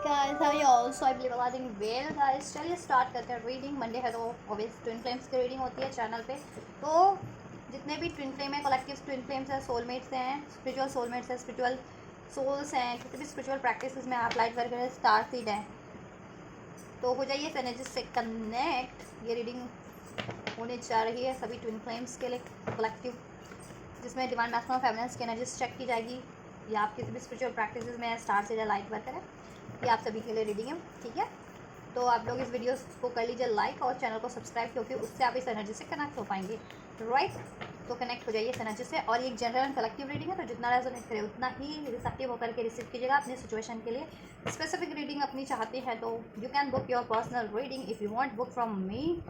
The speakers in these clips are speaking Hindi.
guys, how are you all? So I believe all doing well guys. चलिए स्टार्ट करते हैं रीडिंग। मंडे है तो ऑब्वियस ट्विन फ्लेम्स की रीडिंग होती है चैनल पे। तो जितने भी ट्विन फ्लेम है, कलेक्टिव ट्विन फ्लेम्स हैं, सोलमेट्स हैं, स्पिरिचुअल सोलमेट्स हैं, स्पिरिचुअल सोल्स हैं, कितने भी स्पिरिचुअल प्रैक्टिस में आप लाइट वर्क करें, स्टार सीड हैं, तो हो जाइए इस एनर्जी से कनेक्ट। ये रीडिंग होने जा रही है सभी ट्विन फ्लेम्स के लिए कलेक्टिव, जिसमें डिवाइन मैस्कुलिन फेमिनिन की एनर्जीज चेक की जाएगी, या आप किसी भी स्पिरिचुअल प्रैक्टिस में स्टार से या लाइट वर्कर है, ये आप सभी के लिए रीडिंग है। ठीक है, तो आप लोग इस वीडियो को कर लीजिए लाइक और चैनल को सब्सक्राइब, क्योंकि उससे आप इस एनर्जी से कनेक्ट हो पाएंगे। राइट, तो कनेक्ट हो जाइए इस एनर्जी से। और ये एक जनरल एंड कलेक्टिव रीडिंग है, तो जितना रेजोनेट करे उतना ही रिसेप्टिव होकर के रिसीव कीजिएगा अपने सिचुएशन के लिए। स्पेसिफिक रीडिंग अपनी चाहते हैं तो you can book your personal reading if you want book from me,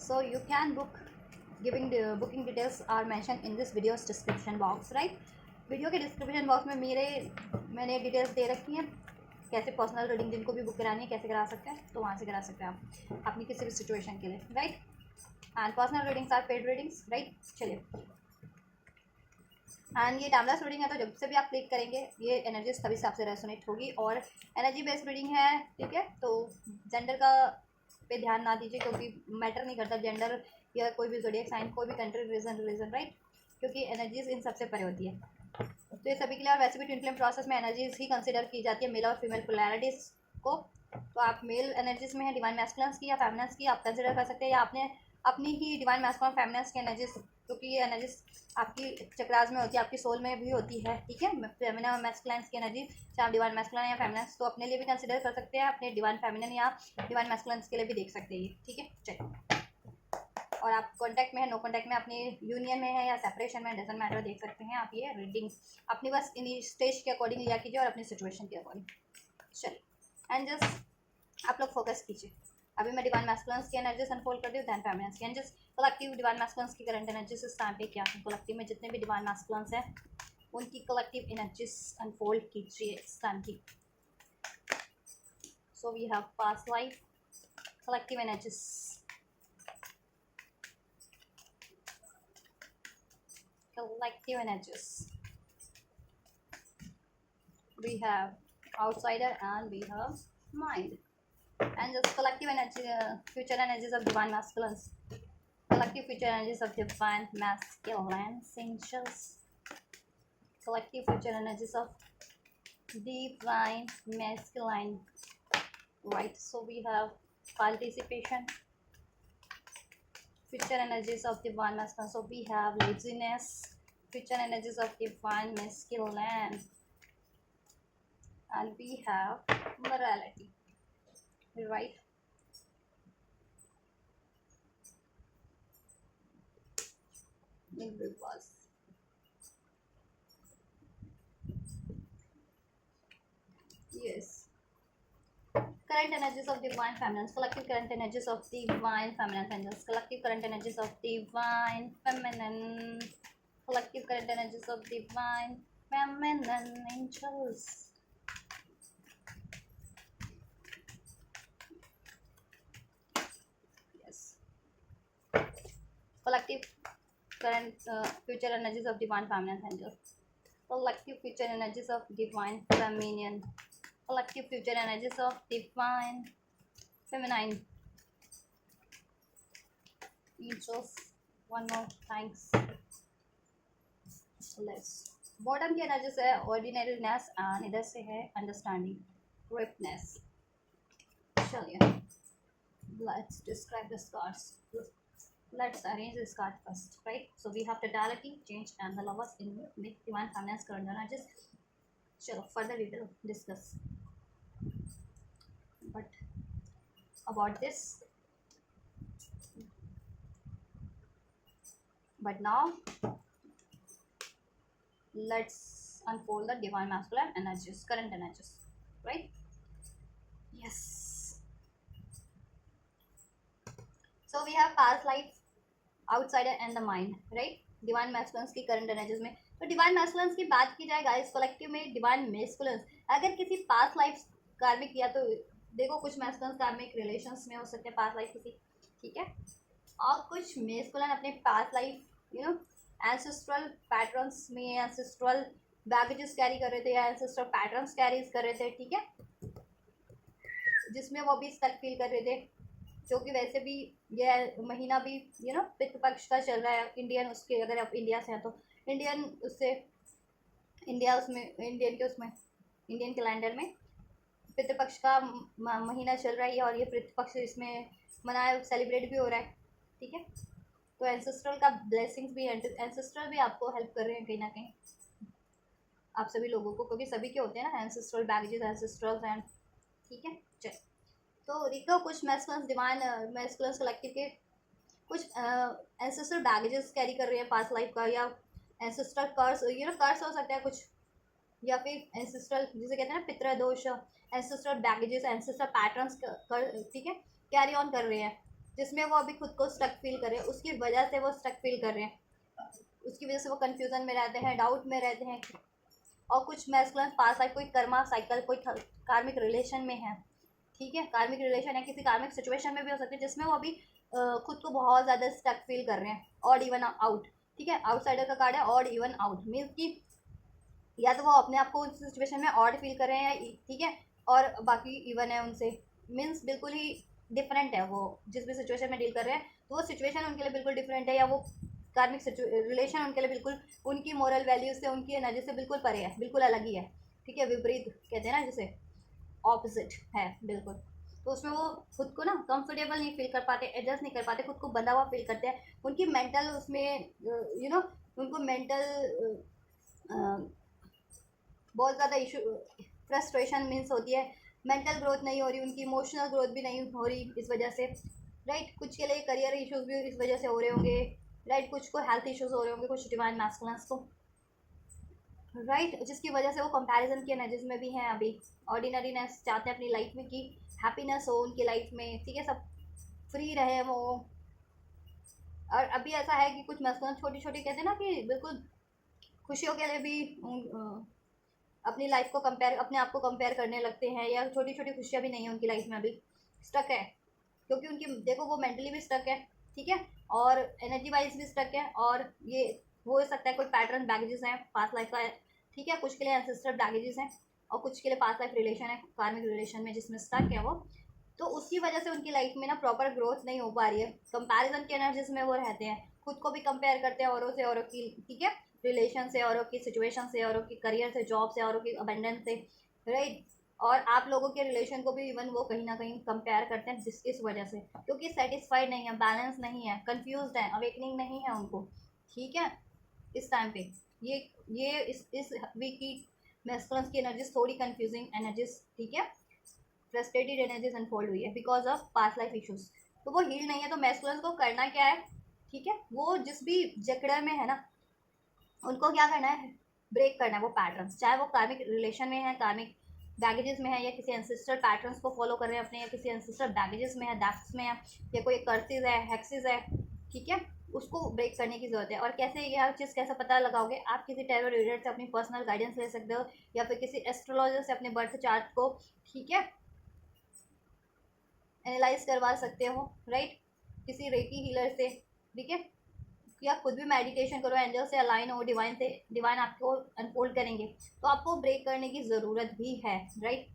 so you can book. Booking details are mention in this videos description box. Right, video के डिस्क्रिप्शन बॉक्स में मैंने डिटेल्स दे रखी हैं, कैसे पर्सनल रीडिंग जिनको भी बुक करानी है कैसे करा सकते हैं, तो वहाँ से करा सकते हैं आप अपनी किसी भी सिचुएशन के लिए। Right, and personal readings are paid readings. Right, चलिए, एंड ये टाइमलेस रीडिंग है, तो जब से भी आप क्लिक करेंगे ये एनर्जीज तभी से आपसे रेसोनेट होगी, और एनर्जी बेस्ड रीडिंग है। ठीक है, तो जेंडर का पे ध्यान ना दीजिए, क्योंकि मैटर नहीं करता जेंडर या कोई भी ज़ोडिएक साइन, कोई भी कंट्री, रिलीजन। राइट, क्योंकि एनर्जीज इन सबसे परे होती है। तो ये सभी के लिए, और वैसे भी ट्विन फ्लेम प्रोसेस में एनर्जीज ही कंसिडर की जाती है, मेल और फीमेल पोलैरिटीज़ को। तो आप मेल एनर्जीज में है डिवाइन मैस्कुलिन्स की या फेमिनिन्स की आप कंसिडर कर सकते हैं, या आपने अपनी ही डिवाइन मैस्कुलिन फेमिनिन्स की एनर्जीज, क्योंकि ये एनर्जीज आपकी चक्रास में होती है, आपकी सोल में भी होती है। ठीक है, फेमिनिन और मैस्कुलिन्स की एनर्जी, चाहे आप डिवाइन मैस्कुलिन या फेमिनिन्स, तो अपने लिए भी कंसिडर कर सकते हैं, अपने डिवाइन फेमिनिन या डिवाइन मैस्कुलिन्स के लिए भी देख सकते हैं। ठीक है, चलिए, और आप कॉन्टैक्ट में है, नो कॉन्टैक्ट में, अपनी यूनियन में है या सेपरेशन में, डजंट मैटर, देख सकते हैं आप ये रीडिंग अपनी बस इन स्टेज के अकॉर्डिंग लिया कीजिए और अपनी सिचुएशन के अकॉर्डिंग। चलिए, एंड जस्ट आप लोग फोकस कीजिए। अभी मैं डिवाइन मैस्कुलिन्स की एनर्जीज अनफोल्ड कर दी हूँ, दैन फेमिनिन्स की एनर्जीज। कलेक्टिव डिवाइन मैस्कुलिन्स की करंट एनर्जीज इस टाइम पे क्या है, कलेक्टिव में जितने भी डिवाइन मैस्कुलिन्स हैं उनकी कलेक्टिव एनर्जीज अनफोल्ड कीजिए इस टाइम की। So we have past life, collective energies, collective energies. We have outsider and we have mind, and just collective energy, future energies of divine masculines, collective future energies of divine masculine angels, collective future energies of divine masculine. Right, so we have participation, future energies of divine masculine, so we have laziness, future energies of divine masculine, and we have morality. Right, in reverse. Yes, current energies of divine feminine, collective current energies of divine feminine angels, collective current energies of divine feminine, collective current energies of divine feminine angels. Yes, collective current future energies of divine feminine angels, collective future energies of divine feminine, collective future energies of divine feminine angels. One more, thanks. Let's, bottom की एनर्जी से है ऑर्डिनरीनेस, एंड इधर से है अंडरस्टैंडिंग, ग्रिपनेस। चलिए, let's describe the cards, let's arrange this card first. Right, so we have totality, change and the lovers in divine finance current energies. चलो, further we will discuss, but about this, but now let's unfold the divine masculine energies, current energies. Right, yes, so we have past life, outsider and the mind. Right, divine masculines की करंट एनर्जीज में, तो डिवाइन मैस्कुलिन्स की बात की जाए गाइस, कलेक्टिव में डिवाइन मैस्कुलिन्स अगर किसी पास्ट लाइफ कार्मिक किया, तो देखो कुछ मैस्कुलिन्स कार्मिक रिलेशंस में हो सकते हैं पास्ट लाइफ किसी। ठीक है, और कुछ मैस्कुलिन अपने पास्ट लाइफ एंसेस्ट्रल पैटर्न्स में एंसेस्ट्रल बैगेजेस कैरी कर रहे थे या एंसेस्ट्रल पैटर्न्स कैरी कर रहे थे। ठीक है, जिसमें वो भी स्टक फील कर रहे थे, जो कि वैसे भी यह महीना भी पितृ पक्ष का चल रहा है इंडियन, उसके अगर आप इंडिया से हैं तो इंडियन उससे इंडिया उसमें इंडियन के उसमें इंडियन कैलेंडर में पितृपक्ष का महीना चल रहा है और ये पितृपक्ष इसमें मनाया सेलिब्रेट भी हो रहा है। ठीक है, तो एंसेस्ट्रल का ब्लेसिंग्स भी, एंसेस्ट्रल भी आपको हेल्प कर रहे हैं कहीं ना कहीं, आप सभी लोगों को, क्योंकि सभी के होते हैं ना एंसेस्ट्रल बैगेजेस, एंसेस्ट्रल्स एंड। ठीक है, चल तो देखो कुछ मैस्कुलिन्स डिवाइन मैस्कुलिन्स कलेक्टिव के कुछ एंसेस्ट्रल बैगेजेस कैरी कर रहे हैं पास्ट लाइफ का, या एंसेस्ट्रल कर्स कर्स हो सकता है कुछ, या फिर एंसेस्ट्रल जिसे कहते हैं ना पितृ दोष, एंसेस्ट्रल बैगेजेस, एंसेस्ट्रल पैटर्न्स ठीक है कैरी ऑन कर रहे हैं, जिसमें वो अभी खुद को स्टक फील कर रहे हैं, उसकी वजह से वो स्टक फील कर रहे हैं, उसकी वजह से वो कंफ्यूजन में रहते हैं, डाउट में रहते हैं। और कुछ मैस्कुलिन पास लाइफ कोई कर्मा साइकिल, कोई कार्मिक रिलेशन में है। ठीक है, कार्मिक रिलेशन है, किसी कार्मिक सिचुएशन में भी हो सकती है जिसमें वो अभी खुद को बहुत ज़्यादा स्टक फील कर रहे हैं, ऑड इवन आउट। ठीक है, आउटसाइडर का कार्ड है ऑड इवन आउट, मीन्स कि या तो वो अपने आप को उस सिचुएशन में ऑड फील कर रहे हैं, ठीक है, और बाकी इवन है उनसे, मीन्स बिल्कुल ही डिफरेंट है वो जिस भी सिचुएशन में डील कर रहे हैं, तो वो सिचुएशन उनके लिए बिल्कुल डिफरेंट है, या वो कार्मिक रिलेशन उनके लिए बिल्कुल उनकी मोरल वैल्यूज से, उनकी एनर्जी से बिल्कुल परे है, बिल्कुल अलग ही है। ठीक है, विपरीत कहते हैं ना जिसे, ऑपोजिट है बिल्कुल। तो उसमें वो खुद को ना कंफर्टेबल नहीं फील कर पाते, एडजस्ट नहीं कर पाते, खुद को बंधा हुआ फील करते हैं, उनकी मेंटल उसमें उनको मेंटल बहुत ज़्यादा इशू, फ्रस्ट्रेशन मीन्स होती है, मेंटल ग्रोथ नहीं हो रही उनकी, इमोशनल ग्रोथ भी नहीं हो रही इस वजह से, राइट। कुछ के लिए करियर इश्यूज भी इस वजह से हो रहे होंगे, राइट। कुछ को हेल्थ इश्यूज हो रहे होंगे, कुछ डिवाइन मैस्कुलिन्स को, राइट, जिसकी वजह से वो कंपैरिजन की एनर्जीज में भी हैं अभी, ऑर्डिनरीनेस चाहते हैं अपनी लाइफ में कि हैप्पीनेस हो उनकी लाइफ में, ठीक है, सब फ्री रहे वो। और अभी ऐसा है कि कुछ मैस्कुलिन छोटी छोटी कहते हैं ना कि बिल्कुल खुशियों के लिए भी अपनी लाइफ को कंपेयर, अपने आप को कंपेयर करने लगते हैं, या छोटी छोटी खुशियाँ भी नहीं है उनकी लाइफ में, अभी स्टक है, क्योंकि उनकी देखो वो मेंटली भी स्टक है, ठीक है, और एनर्जी वाइज भी स्टक है, और ये हो सकता है कोई पैटर्न बैगेजेस हैं पास्ट लाइफ का, ठीक है, कुछ के लिए एंसेस्ट्रल बैगेजेस हैं, और कुछ के लिए पास्ट लाइफ रिलेशन है, कार्मिक रिलेशन में जिसमें स्टक है वो, तो उसकी वजह से उनकी लाइफ में ना प्रॉपर ग्रोथ नहीं हो पा रही है, कंपैरिजन के एनर्जीज में वो रहते हैं, खुद को भी कंपेयर करते हैं औरों से, औरों की, ठीक है, रिलेशन से, औरों की सिचुएशन से, औरों की करियर से, जॉब से, औरों की अबेंडेंस से, राइट। और आप लोगों के रिलेशन को भी इवन वो कहीं ना कहीं कंपेयर करते हैं इस वजह से, क्योंकि सेटिस्फाइड नहीं है, बैलेंस नहीं है, कंफ्यूज्ड है, अवेकनिंग नहीं है उनको, ठीक है। इस टाइम पे ये इस वीक की मैस्कुलिन्स की एनर्जीज थोड़ी कंफ्यूजिंग एनर्जीज, ठीक है, फ्रस्ट्रेटेड एनर्जीज अनफोल्ड हुई है because of past life issues, तो वो हील नहीं है। तो मैस्कुलिन्स को करना क्या है, ठीक है, वो जिस भी जकड़े में है ना, उनको क्या करना है, ब्रेक करना है वो पैटर्न्स, चाहे वो कार्मिक रिलेशन में है, कार्मिक बैगेजेस में है, या किसी एंसेस्ट्रल पैटर्न्स को फॉलो कर रहे हैं अपने, या किसी एंसेस्ट्रल बैगेजेस में है, डैक्स में है, या कोई कर्सेज है, हेक्सेस है, ठीक है, उसको ब्रेक करने की जरूरत है। और कैसे ये हर चीज़ कैसे पता लगाओगे, आप किसी टैरो रीडर से अपनी पर्सनल गाइडेंस ले सकते हो, या फिर किसी एस्ट्रोलॉजर से अपने बर्थ चार्ट को, ठीक है, एनालाइज करवा सकते हो, राइट, किसी रेकी हीलर से, ठीक है, या खुद भी मेडिटेशन करो, एंजल से अलाइन हो, डिवाइन से, डिवाइन आपको अनफोल्ड करेंगे, तो आपको ब्रेक करने की ज़रूरत भी है, राइट।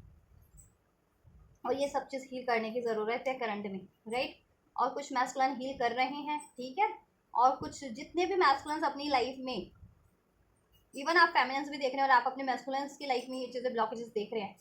और ये सब चीज़ हील करने की ज़रूरत है करंट में, राइट। और कुछ मैस्कुलिन हील कर रहे हैं, ठीक है, और कुछ जितने भी मैस्कुलिन्स अपनी लाइफ में, इवन आप फेमिनिन्स भी देख रहे हैं और आप अपने मैस्कुलिन्स की लाइफ में ये चीज़ें ब्लॉकेजेस देख रहे हैं,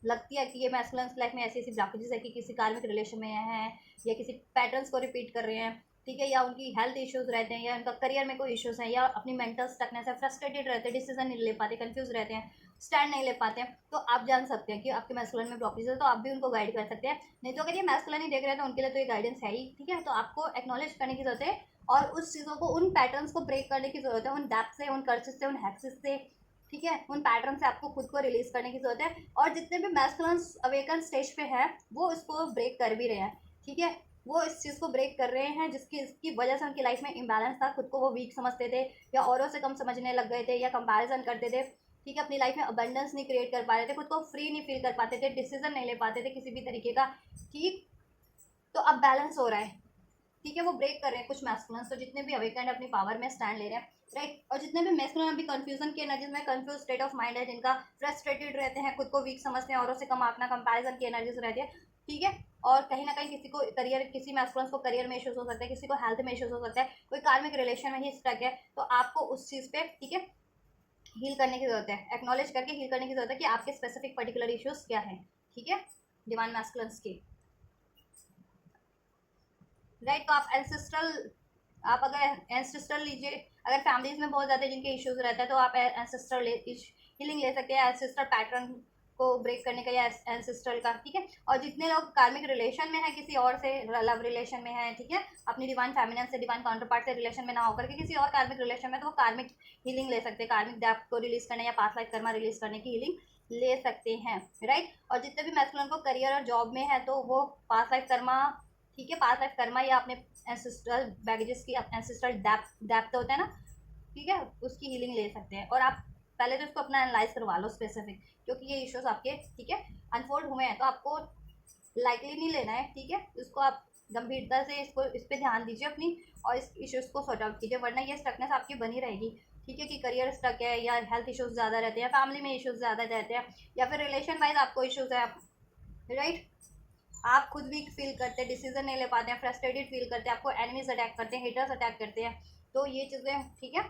लगती है कि ये मैस्कुलिन्स लाइफ में ऐसी ऐसी ब्लॉकेजेस है कि किसी कार्मिक रिलेशन में है, या किसी पैटर्न्स को रिपीट कर रहे हैं, ठीक है, या उनकी हेल्थ इश्यूज रहते हैं, या उनका करियर में कोई इश्यूज हैं, या अपनी मेंटल स्टकनेस है, फ्रस्ट्रेटेड रहते हैं, डिसीजन नहीं ले पाते, कंफ्यूज रहते हैं, स्टैंड नहीं ले पाते हैं, तो आप जान सकते हैं कि आपके मैस्कुलिन में ब्लॉकेज है, तो आप भी उनको गाइड कर सकते हैं। नहीं तो अगर ये मैस्कुलिन ही देख रहे हैं तो उनके लिए तो ये गाइडेंस है ही, ठीक है, तो आपको एक्नॉलेज करने की जरूरत है, और उस चीज़ों को, उन पैटर्न्स को ब्रेक करने की जरूरत है, उन डैप से, उन कर्सेस से, उन हैक्सेस से, ठीक है, उन पैटर्न से आपको खुद को रिलीज करने की जरूरत है। और जितने भी मैस्कुलिन्स अवेकन स्टेज पे है वो इसको ब्रेक कर भी रहे हैं, ठीक है, वो इस चीज़ को ब्रेक कर रहे हैं जिसकी वजह से उनकी लाइफ में इम्बैलेंस था, खुद को वो वीक समझते थे, या औरों से कम समझने लग गए थे, या कंपैरिजन करते थे, ठीक है, अपनी लाइफ में अबंडेंस नहीं क्रिएट कर पा रहे थे, खुद को फ्री नहीं फील कर पाते थे, डिसीजन नहीं ले पाते थे किसी भी तरीके का, ठीक। तो अब बैलेंस हो रहा है, ठीक है, वो ब्रेक कर रहे हैं कुछ मैस्कुलिन्स, तो जितने भी अवेकन अपनी पावर में स्टैंड ले रहे हैं, राइट। और जितने भी मैस्कुलिन अभी कंफ्यूजन की एनर्जीज में, कंफ्यूज स्टेट ऑफ माइंड है, जिनका फ्रस्ट्रेटेड रहते हैं, खुद को वीक समझते हैं, औरों से कम आंकना, कंपैरिजन की एनर्जीज रहती है, ठीक है। और कहीं ना कहीं किसी को करियर, किसी मैस्कुलिन्स को करियर में इश्यूज हो सकता है, किसी को हेल्थ में इश्यूज हो सकता है, कोई कार्मिक रिलेशन में ही स्टक है, तो आपको उस चीज़ पे, ठीक है, हील करने की जरूरत है, एक्नॉलेज करके हील करने की जरूरत है कि आपके स्पेसिफिक पर्टिकुलर इश्यूज क्या हैं, ठीक है, डिवाइन मैस्कुलिन्स के, राइट। तो आप एंसेस्ट्रल, आप अगर एंसेस्ट्रल लीजिए, अगर फैमिलीज में बहुत ज़्यादा जिनके इश्यूज रहता है तो आप एंसेस्ट्रल हीलिंग ले सकते हैं, एंसेस्ट्रल पैटर्न को ब्रेक करने का या एंसेस्ट्रल का, ठीक है। और जितने लोग कार्मिक रिलेशन में है, किसी और से लव रिलेशन में है, ठीक है, अपनी डिवाइन फेमिनिन से, डिवाइन काउंटर पार्ट से रिलेशन में ना होकर के किसी और कार्मिक रिलेशन में, तो वो कार्मिक हीलिंग ले सकते हैं, कार्मिक डेप्थ को रिलीज करने या पास्ट लाइफ कर्मा रिलीज करने की हीलिंग ले सकते हैं, राइट। और जितने भी मैस्कुलिन को करियर और जॉब में है तो वो पास्ट लाइफ कर्मा, ठीक है, पास्ट लाइफ कर्मा या अपने एंसेस्ट्रल बैगेजेस की, एंसेस्ट्रल डेप्थ होता है ना, ठीक है, उसकी हीलिंग ले सकते हैं। और आप पहले तो इसको अपना एनालाइज करवा लो स्पेसिफिक, क्योंकि ये इश्यूज आपके, ठीक है, अनफोल्ड हुए हैं, तो आपको लाइटली नहीं लेना है, ठीक है, इसको आप गंभीरता से इस पर ध्यान दीजिए अपनी, और इस इश्यूज को सॉर्ट आउट कीजिए, वरना ये स्टकनेस आपकी बनी रहेगी, ठीक है, कि करियर स्टक है या हेल्थ इश्यूज ज़्यादा रहते हैं, फैमिली में इश्यूज ज़्यादा रहते हैं, या फिर रिलेशन वाइज आपको इश्यूज है, राइट। आप खुद भी फील करते हैं, डिसीजन नहीं ले पाते हैं, फ्रस्ट्रेटेड फील करते हैं, आपको एनिमीज अटैक करते हैं, हेटर्स अटैक करते हैं, तो ये चीज़ें, ठीक है,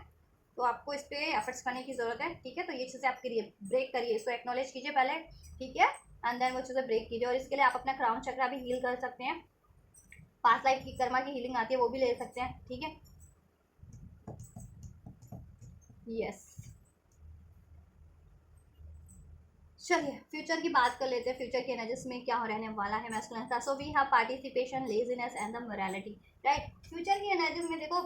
तो आपको इस पर एफर्ट्स करने की ज़रूरत है, ठीक है। तो ये चीज़ें आप करिए, ब्रेक करिए, इसको एक्नॉलेज कीजिए पहले, ठीक है, एंड देन वो चीज़ें ब्रेक कीजिए। और इसके लिए आप अपना क्राउन चक्रा भी हील कर सकते हैं, पास्ट लाइफ की कर्मा की हीलिंग आती है, वो भी ले सकते हैं, ठीक है, यस। चलिए फ्यूचर की बात कर लेते हैं, फ्यूचर के एनर्जीज में क्या रहने वाला है मैस्कुलिन का। So we have participation, laziness and the morality, right. Future की एनर्जीज में देखो,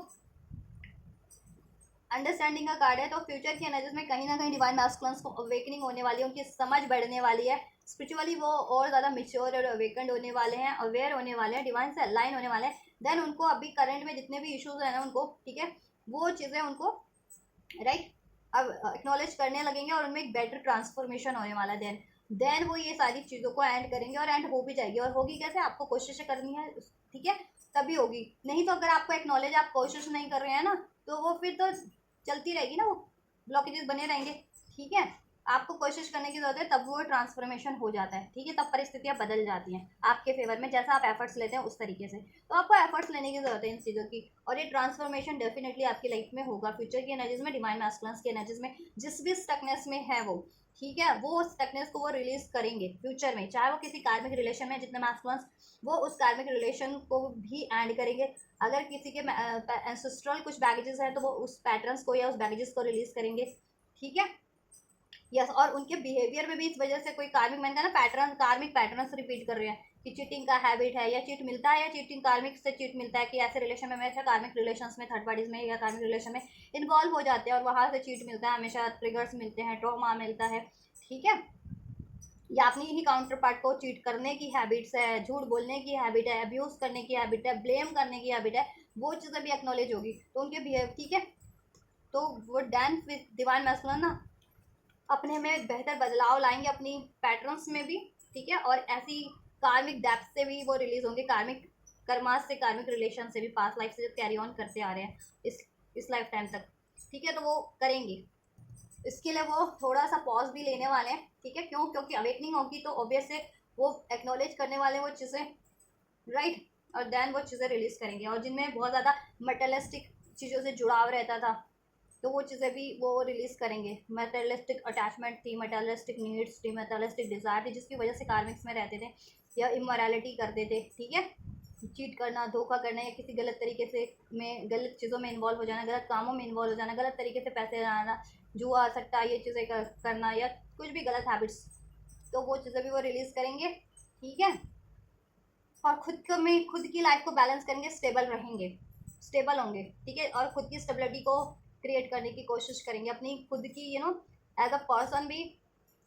अंडरस्टैंडिंग का कार्ड है, तो फ्यूचर की एनर्जीज में कहीं ना कहीं डिवाइन मैस्कुलिन्स को अवेकनिंग होने वाली है, उनकी समझ बढ़ने वाली है, स्पिरिचुअली वो और ज़्यादा मिच्योर और अवेकेंड होने वाले हैं, अवेयर होने वाले हैं, डिवाइन से अलाइन होने वाले हैं। देन उनको अभी करंट में जितने भी इश्यूज हैं ना उनको, ठीक है, वो चीज़ें उनको, राइट, अब एक्नॉलेज करने लगेंगे और उनमें एक बेटर ट्रांसफॉर्मेशन होने वाला है। देन वो ये सारी चीज़ों को एंड करेंगे, और एंड हो भी जाएगी। और होगी कैसे, आपको कोशिश करनी है, ठीक है, तभी होगी। नहीं तो अगर आपको एक्नॉलेज, आप कोशिश नहीं कर रहे हैं ना, तो वो फिर तो चलती रहेगी ना, वो ब्लॉकेजेस बने रहेंगे, ठीक है। आपको कोशिश करने की जरूरत है, तब वो ट्रांसफॉर्मेशन हो जाता है, ठीक है, तब परिस्थितियां बदल जाती हैं आपके फेवर में, जैसा आप एफर्ट्स लेते हैं उस तरीके से। तो आपको एफर्ट्स लेने की जरूरत है इन चीज़ों की, और ये ट्रांसफॉर्मेशन डेफिनेटली आपकी लाइफ में होगा, फ्यूचर की एनर्जीज में, डिवाइन मैस्कुलिन्स की एनर्जीज में, जिस भी स्टकनेस में है वो, ठीक है, वो स्टकनेस को वो रिलीज करेंगे फ्यूचर में, चाहे वो किसी कार्मिक रिलेशन में, जितने मैस्कुलिन्स, वो उस कार्मिक रिलेशन को भी एंड करेंगे। अगर किसी के एंसेस्ट्रल कुछ बैगेजेस हैं तो वो उस पैटर्न्स को या उस बैगेजेस को रिलीज करेंगे, ठीक है, यस। और उनके बिहेवियर में भी इस वजह से कोई कार्मिक, मैंने कहा ना, पैटर्न, कार्मिक पैटर्न्स रिपीट कर रहे हैं, कि चीटिंग का हैबिट है, या चीट मिलता है, या चीटिंग कार्मिक से चीट मिलता है, कि ऐसे रिलेशन में, हमेशा कार्मिक रिलेशंस में, थर्ड पार्टीज में या कार्मिक रिलेशन में इन्वॉल्व हो जाते हैं, और वहाँ से चीट मिलता है, हमेशा ट्रिगर्स मिलते हैं, ट्रॉमा मिलता है, ठीक है, या अपनी ही काउंटर पार्ट को चीट करने की हैबिट्स है, झूठ बोलने की हैबिट है, अब्यूज करने की हैबिट है, ब्लेम करने की हैबिट है, वो चीज़ें भी एक्नॉलेज होगी, तो उनके बिहेव, ठीक है, तो वो डांस विद डिवाइन मैस्कुलिन ना अपने में बेहतर बदलाव लाएंगे, अपनी पैटर्न्स में भी, ठीक है, और ऐसी कार्मिक डेप्थ से भी वो रिलीज होंगे, कार्मिक कर्मास से, कार्मिक रिलेशन से भी, पास्ट लाइफ से जो कैरी ऑन करते आ रहे हैं इस लाइफ टाइम तक, ठीक है, तो वो करेंगे। इसके लिए वो थोड़ा सा पॉज भी लेने वाले हैं, ठीक है, क्यों, क्योंकि अवेकनिंग होगी तो ऑब्वियस से वो एक्नॉलेज करने वाले वो चीज़ें, राइट, और देन वो चीज़ें रिलीज करेंगे। और जिनमें बहुत ज़्यादा मटेरियलिस्टिक चीज़ों से जुड़ाव रहता था, तो वो चीज़ें भी वो रिलीज करेंगे। मटेरियलिस्टिक अटैचमेंट थी, मटेरियलिस्टिक नीड्स थी, मटेरियलिस्टिक डिज़ायर थी, जिसकी वजह से कार्मिक्स में रहते थे, या इमोरलिटी करते थे, ठीक है, चीट करना, धोखा करना, या किसी गलत तरीके से में, गलत चीज़ों में इन्वॉल्व हो जाना, गलत कामों में इन्वॉल्व हो जाना, गलत तरीके से पैसे लगाना, जुआ सट्टा, ये चीज़ें करना, या कुछ भी गलत हैबिट्स, तो वो चीज़ें भी वो रिलीज़ करेंगे, ठीक है। और खुद की लाइफ को बैलेंस करेंगे, स्टेबल रहेंगे, स्टेबल होंगे, ठीक है, और खुद की स्टेबिलिटी को क्रिएट करने की कोशिश करेंगे, अपनी खुद की, एज अ पर्सन भी,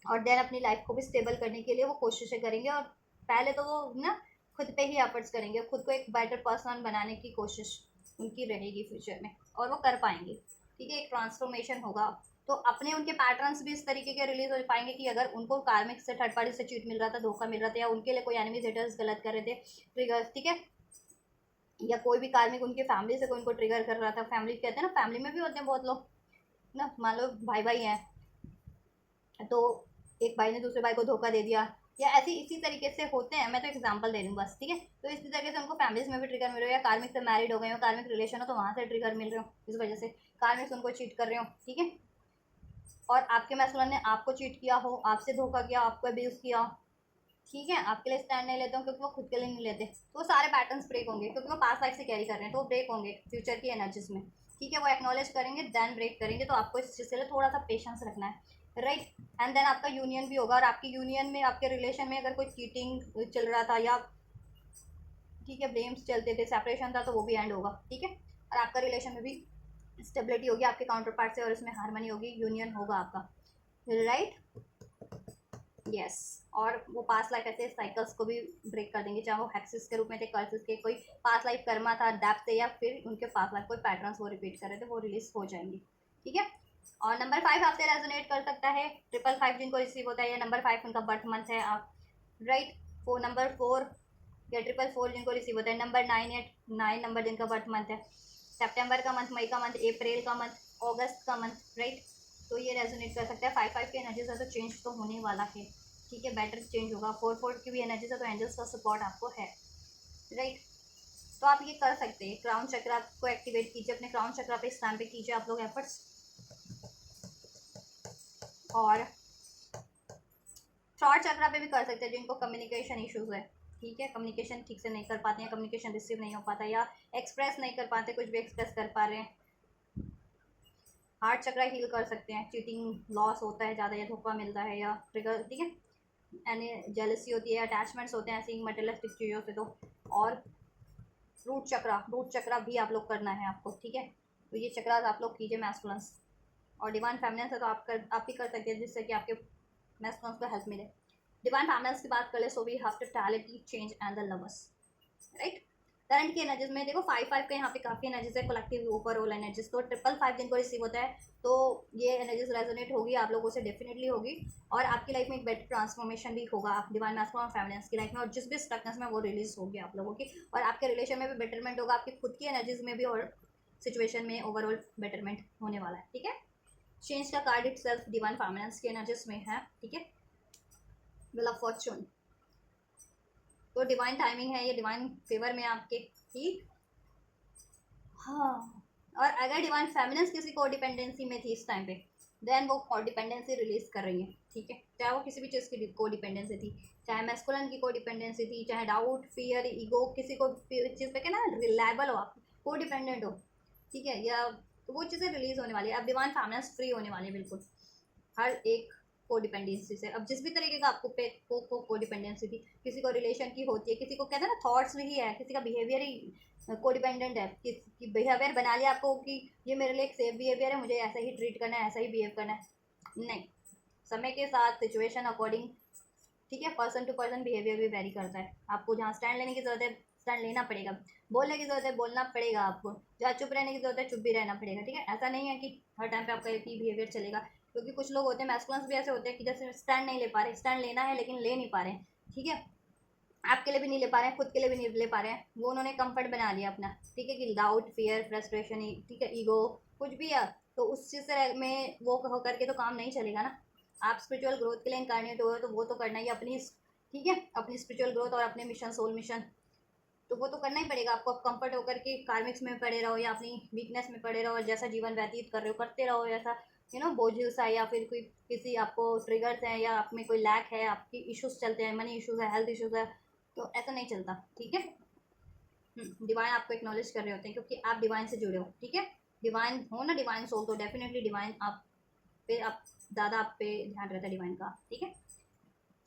और देन अपनी लाइफ को भी स्टेबल करने के लिए वो कोशिशें करेंगे। और पहले तो वो ना खुद पे ही एफर्ट्स करेंगे, खुद को एक बेटर पर्सन बनाने की कोशिश उनकी रहेगी फ्यूचर में, और वो कर पाएंगे, ठीक है, एक ट्रांसफॉर्मेशन होगा। तो अपने उनके पैटर्न्स भी इस तरीके के रिलीज हो पाएंगे, कि अगर उनको कार्मिक से, थर्ड पार्टी से चीट मिल रहा था, धोखा मिल रहा था, या उनके लिए कोई एनिमी हेटर्स गलत कर रहे थे, ट्रिगर्स, ठीक है, या कोई भी कार्मिक उनके फैमिली से कोई उनको ट्रिगर कर रहा था, फैमिली कहते हैं ना, फैमिली में भी होते हैं बहुत लोग ना, मान लो भाई भाई हैं, तो एक भाई ने दूसरे भाई को धोखा दे दिया, या ऐसी इसी तरीके से होते हैं। मैं तो एग्जांपल दे रही हूँ बस, ठीक है। तो इसी तरीके से उनको फैमिलीज में भी ट्रिगर मिल रहे हो, या कार्मिक से मैरिड हो गए हो, कार्मिक रिलेशन हो तो वहाँ से ट्रिगर मिल रहे हो, इस वजह से कार्मिक उनको चीट कर रहे हो, ठीक है। और आपके मैस्कुलिन ने आपको चीट किया हो, आपसे धोखा किया, आपको अब्यूज किया हो, ठीक है, आपके लिए स्टैंड नहीं लेते हो क्योंकि वो खुद के लिए नहीं लेते, तो वो सारे पैटर्न्स ब्रेक होंगे क्योंकि वो पास्ट लाइफ से कैरी कर रहे हैं, तो वो ब्रेक होंगे फ्यूचर की एनर्जीज में, ठीक है। वो एक्नॉलेज करेंगे देन ब्रेक करेंगे, तो आपको इस चीज़ के लिए थोड़ा सा पेशेंस रखना है, राइट। एंड देन आपका यूनियन भी होगा, और आपकी यूनियन में, आपके रिलेशन में अगर कोई चीटिंग चल रहा था या, ठीक है, ब्लेम्स चलते थे, सेपरेशन था, तो वो भी एंड होगा, ठीक है। और आपका रिलेशन में भी स्टेबिलिटी होगी आपके काउंटर पार्ट से, और उसमें हारमनी होगी, यूनियन होगा आपका, राइट। यस और वो पास्ट लाइफ ऐसे साइकिल्स को भी ब्रेक कर देंगे, चाहे वो हेक्सिस के रूप में थे, कर्सिस के, कोई पास्ट लाइफ कर्मा था, डेप्थ थे, या फिर उनके पास्ट लाइफ कोई पैटर्न्स वो रिपीट कर रहे थे, वो रिलीज हो जाएंगे, ठीक है। और नंबर 5 आपसे रेजोनेट कर सकता है, 555 जिनको रिसीव होता है, या नंबर 5 उनका बर्थ मंथ है, आप राइट। वो नंबर 4 या 444 जिनको रिसीव होता है, नंबर 9 या 9 नंबर जिनका बर्थ मंथ है, सितंबर का मंथ, मई का मंथ, अप्रैल का मंथ, अगस्त का मंथ, राइट। तो ये रेजोनेट कर सकता है। 5 की एनर्जीज है तो चेंज तो होने वाला है, ठीक है, बेटर चेंज होगा। 4 की भी एनर्जीज है तो एंजल्स का सपोर्ट आपको है, राइट। तो आप ये कर सकते हैं, क्राउन चक्र को एक्टिवेट कीजिए, अपने क्राउन चक्र पे इस टाइम पे कीजिए आप लोग एफर्ट्स। और थ्रॉट चक्र पे भी कर सकते हैं जिनको कम्युनिकेशन इश्यूज है, ठीक है, कम्युनिकेशन ठीक से नहीं कर पाते हैं, कम्युनिकेशन रिसीव नहीं हो पाता, या एक्सप्रेस नहीं कर पाते, कुछ भी एक्सप्रेस कर पा रहे हैं। हार्ट चक्र हील कर सकते हैं, चीटिंग लॉस होता है ज़्यादा, या धोखा मिलता है, या ट्रिगर, ठीक है, यानी जेलसी होती है, अटैचमेंट्स होते हैं ऐसी मटेरियलिस्टिक चीज़ों से, तो और रूट चक्र भी आप लोग करना है आपको, ठीक है। तो ये चक्रास आप लोग कीजिए मैस्कुलिन्स, और डिवाइन फेमिनिन्स है तो आप भी कर सकते हैं, जिससे कि आपके मैस्कुलिन्स को हेल्प मिले। डिवाइन फेमिनिन्स की बात कर ले, so we have totality change and the lovers, right. Current की एनर्जीज में देखो 5 का यहाँ पे काफ़ी एनर्जीज है, कलेक्टिव ओवरऑल एनर्जीज, तो 555 जिनको रिसीव होता है तो ये एनर्जीज रेजोनेट होगी आप लोगों से, डेफिनेटली होगी, और आपकी लाइफ में एक बेटर ट्रांसफॉर्मेशन भी होगा डिवाइन मैस्कुलिन और फेमिनिन्स की लाइफ में, और जिस भी स्टकनेस में वो रिलीज होगी आप लोगों की, और आपके रिलेशन में भी बेटरमेंट होगा, आपकी खुद की एनर्जीज में भी, और सिचुएशन में ओवरऑल बेटरमेंट होने वाला है, ठीक है। चेंज का card it self divine feminines की एनर्जीज में है, ठीक है। व्हील ऑफ फॉर्चून तो डिवाइन टाइमिंग है, ये डिवाइन फेवर में आपके, ठीक। हाँ, और अगर डिवाइन फेमिनिन्स किसी को डिपेंडेंसी में थी इस टाइम पे, देन वो डिपेंडेंसी रिलीज कर रही है, ठीक है, चाहे वो किसी भी चीज़ की को डिपेंडेंसी थी, चाहे मैस्कुलिन की को डिपेंडेंसी थी, चाहे डाउट, फियर, ईगो, किसी को चीज़ पे कहना रिलायबल हो आप, को डिपेंडेंट हो, ठीक है, या तो वो चीज़ें रिलीज होने वाली है। अब डिवाइन फेमिनिन्स फ्री होने वाली है बिल्कुल हर एक को डिपेंडेंसी से। अब जिस भी तरीके का आपको पे को डिपेंडेंसी थी, किसी को रिलेशन की होती है, किसी को कहते हैं ना थॉट्स भी है, किसी का बिहेवियर ही को डिपेंडेंट है, कि बिहेवियर बना लिया आपको कि ये मेरे लिए एक सेफ बिहेवियर है, मुझे ऐसा ही ट्रीट करना है, ऐसा ही बिहेव करना है, नहीं, समय के साथ सिचुएशन अकॉर्डिंग, ठीक है, पर्सन टू पर्सन बिहेवियर भी वेरी करता है। आपको जहाँ स्टैंड लेने की जरूरत है स्टैंड लेना पड़ेगा, बोलने की जरूरत है बोलना पड़ेगा, आपको जहाँ चुप रहने की जरूरत है चुप भी रहना पड़ेगा, ठीक है। ऐसा नहीं है कि हर टाइम पे आपका एक ही बिहेवियर चलेगा, क्योंकि कुछ लोग होते हैं मैस्कुलिन्स भी ऐसे होते हैं कि जैसे स्टैंड नहीं ले पा रहे, स्टैंड लेना है लेकिन ले नहीं पा रहे, ठीक है, आपके लिए भी नहीं ले पा रहे हैं, खुद के लिए भी नहीं ले पा रहे हैं, वो उन्होंने कंफर्ट बना लिया अपना, ठीक है, कि डाउट, फियर, फ्रस्ट्रेशन, ठीक है, ईगो, कुछ भी है, तो उस चीज़ से में वो हो करके तो काम नहीं चलेगा ना। आप स्पिरिचुअल ग्रोथ के लिए इनकारनेट हो तो वो तो करना ही अपनी, ठीक है, अपनी स्पिरिचुअल ग्रोथ और अपने मिशन, सोल मिशन, तो वो तो करना ही पड़ेगा आपको। कंफर्ट होकर के कार्मिक्स में पड़े रहो या अपनी वीकनेस में पड़े रहो, और जैसा जीवन व्यतीत कर रहे हो करते रहो, ऐसा बोझिल सा, या फिर कोई किसी आपको ट्रिगर्स हैं, या आप में कोई लैक है, आपकी इश्यूज चलते हैं, मनी इश्यूज है, हेल्थ इश्यूज है, तो ऐसा नहीं चलता, ठीक है। डिवाइन आपको एक्नॉलेज कर रहे होते हैं क्योंकि आप डिवाइन से जुड़े हो, ठीक है, डिवाइन हो ना, डिवाइन सोल, तो डेफिनेटली डिवाइन आप पे, आप ज़्यादा आप पे ध्यान रहता है डिवाइन का, ठीक है।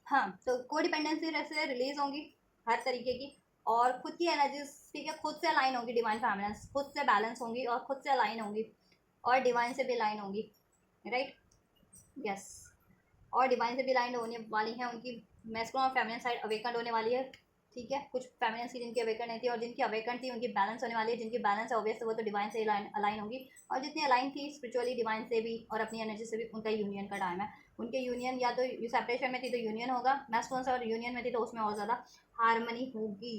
हाँ, तो को डिपेंडेंसी से रिलीज होंगी हर तरीके की, और खुद की एनर्जीज, ठीक है, खुद से अलाइन होंगी डिवाइन फेमिनिन्स, खुद से बैलेंस होंगी और खुद से अलाइन होंगी, और डिवाइन से भी अलाइन होंगी, राइट, यस। और डिवाइन से भी अलाइन होने वाली हैं, उनकी मैस्कुलिन और फेमिनिन साइड अवेकन होने वाली है, ठीक है। कुछ फेमिनिन्स की जिनकी अवेकन नहीं थी, और जिनकी अवेकन थी उनकी बैलेंस होने वाली है, जिनकी बैलेंस है ऑब्वियस वो तो डिवाइन से अलाइन होगी, और जितनी अलाइन थी स्पिरिचुअली डिवाइन से भी और अपनी एनर्जी से भी, उनका यूनियन का टाइम है। उनके यूनियन या तो सेपरेशन में थी तो यूनियन होगा, मैस्कुलिन से, और यूनियन में थी तो उसमें और ज़्यादा हारमनी होगी,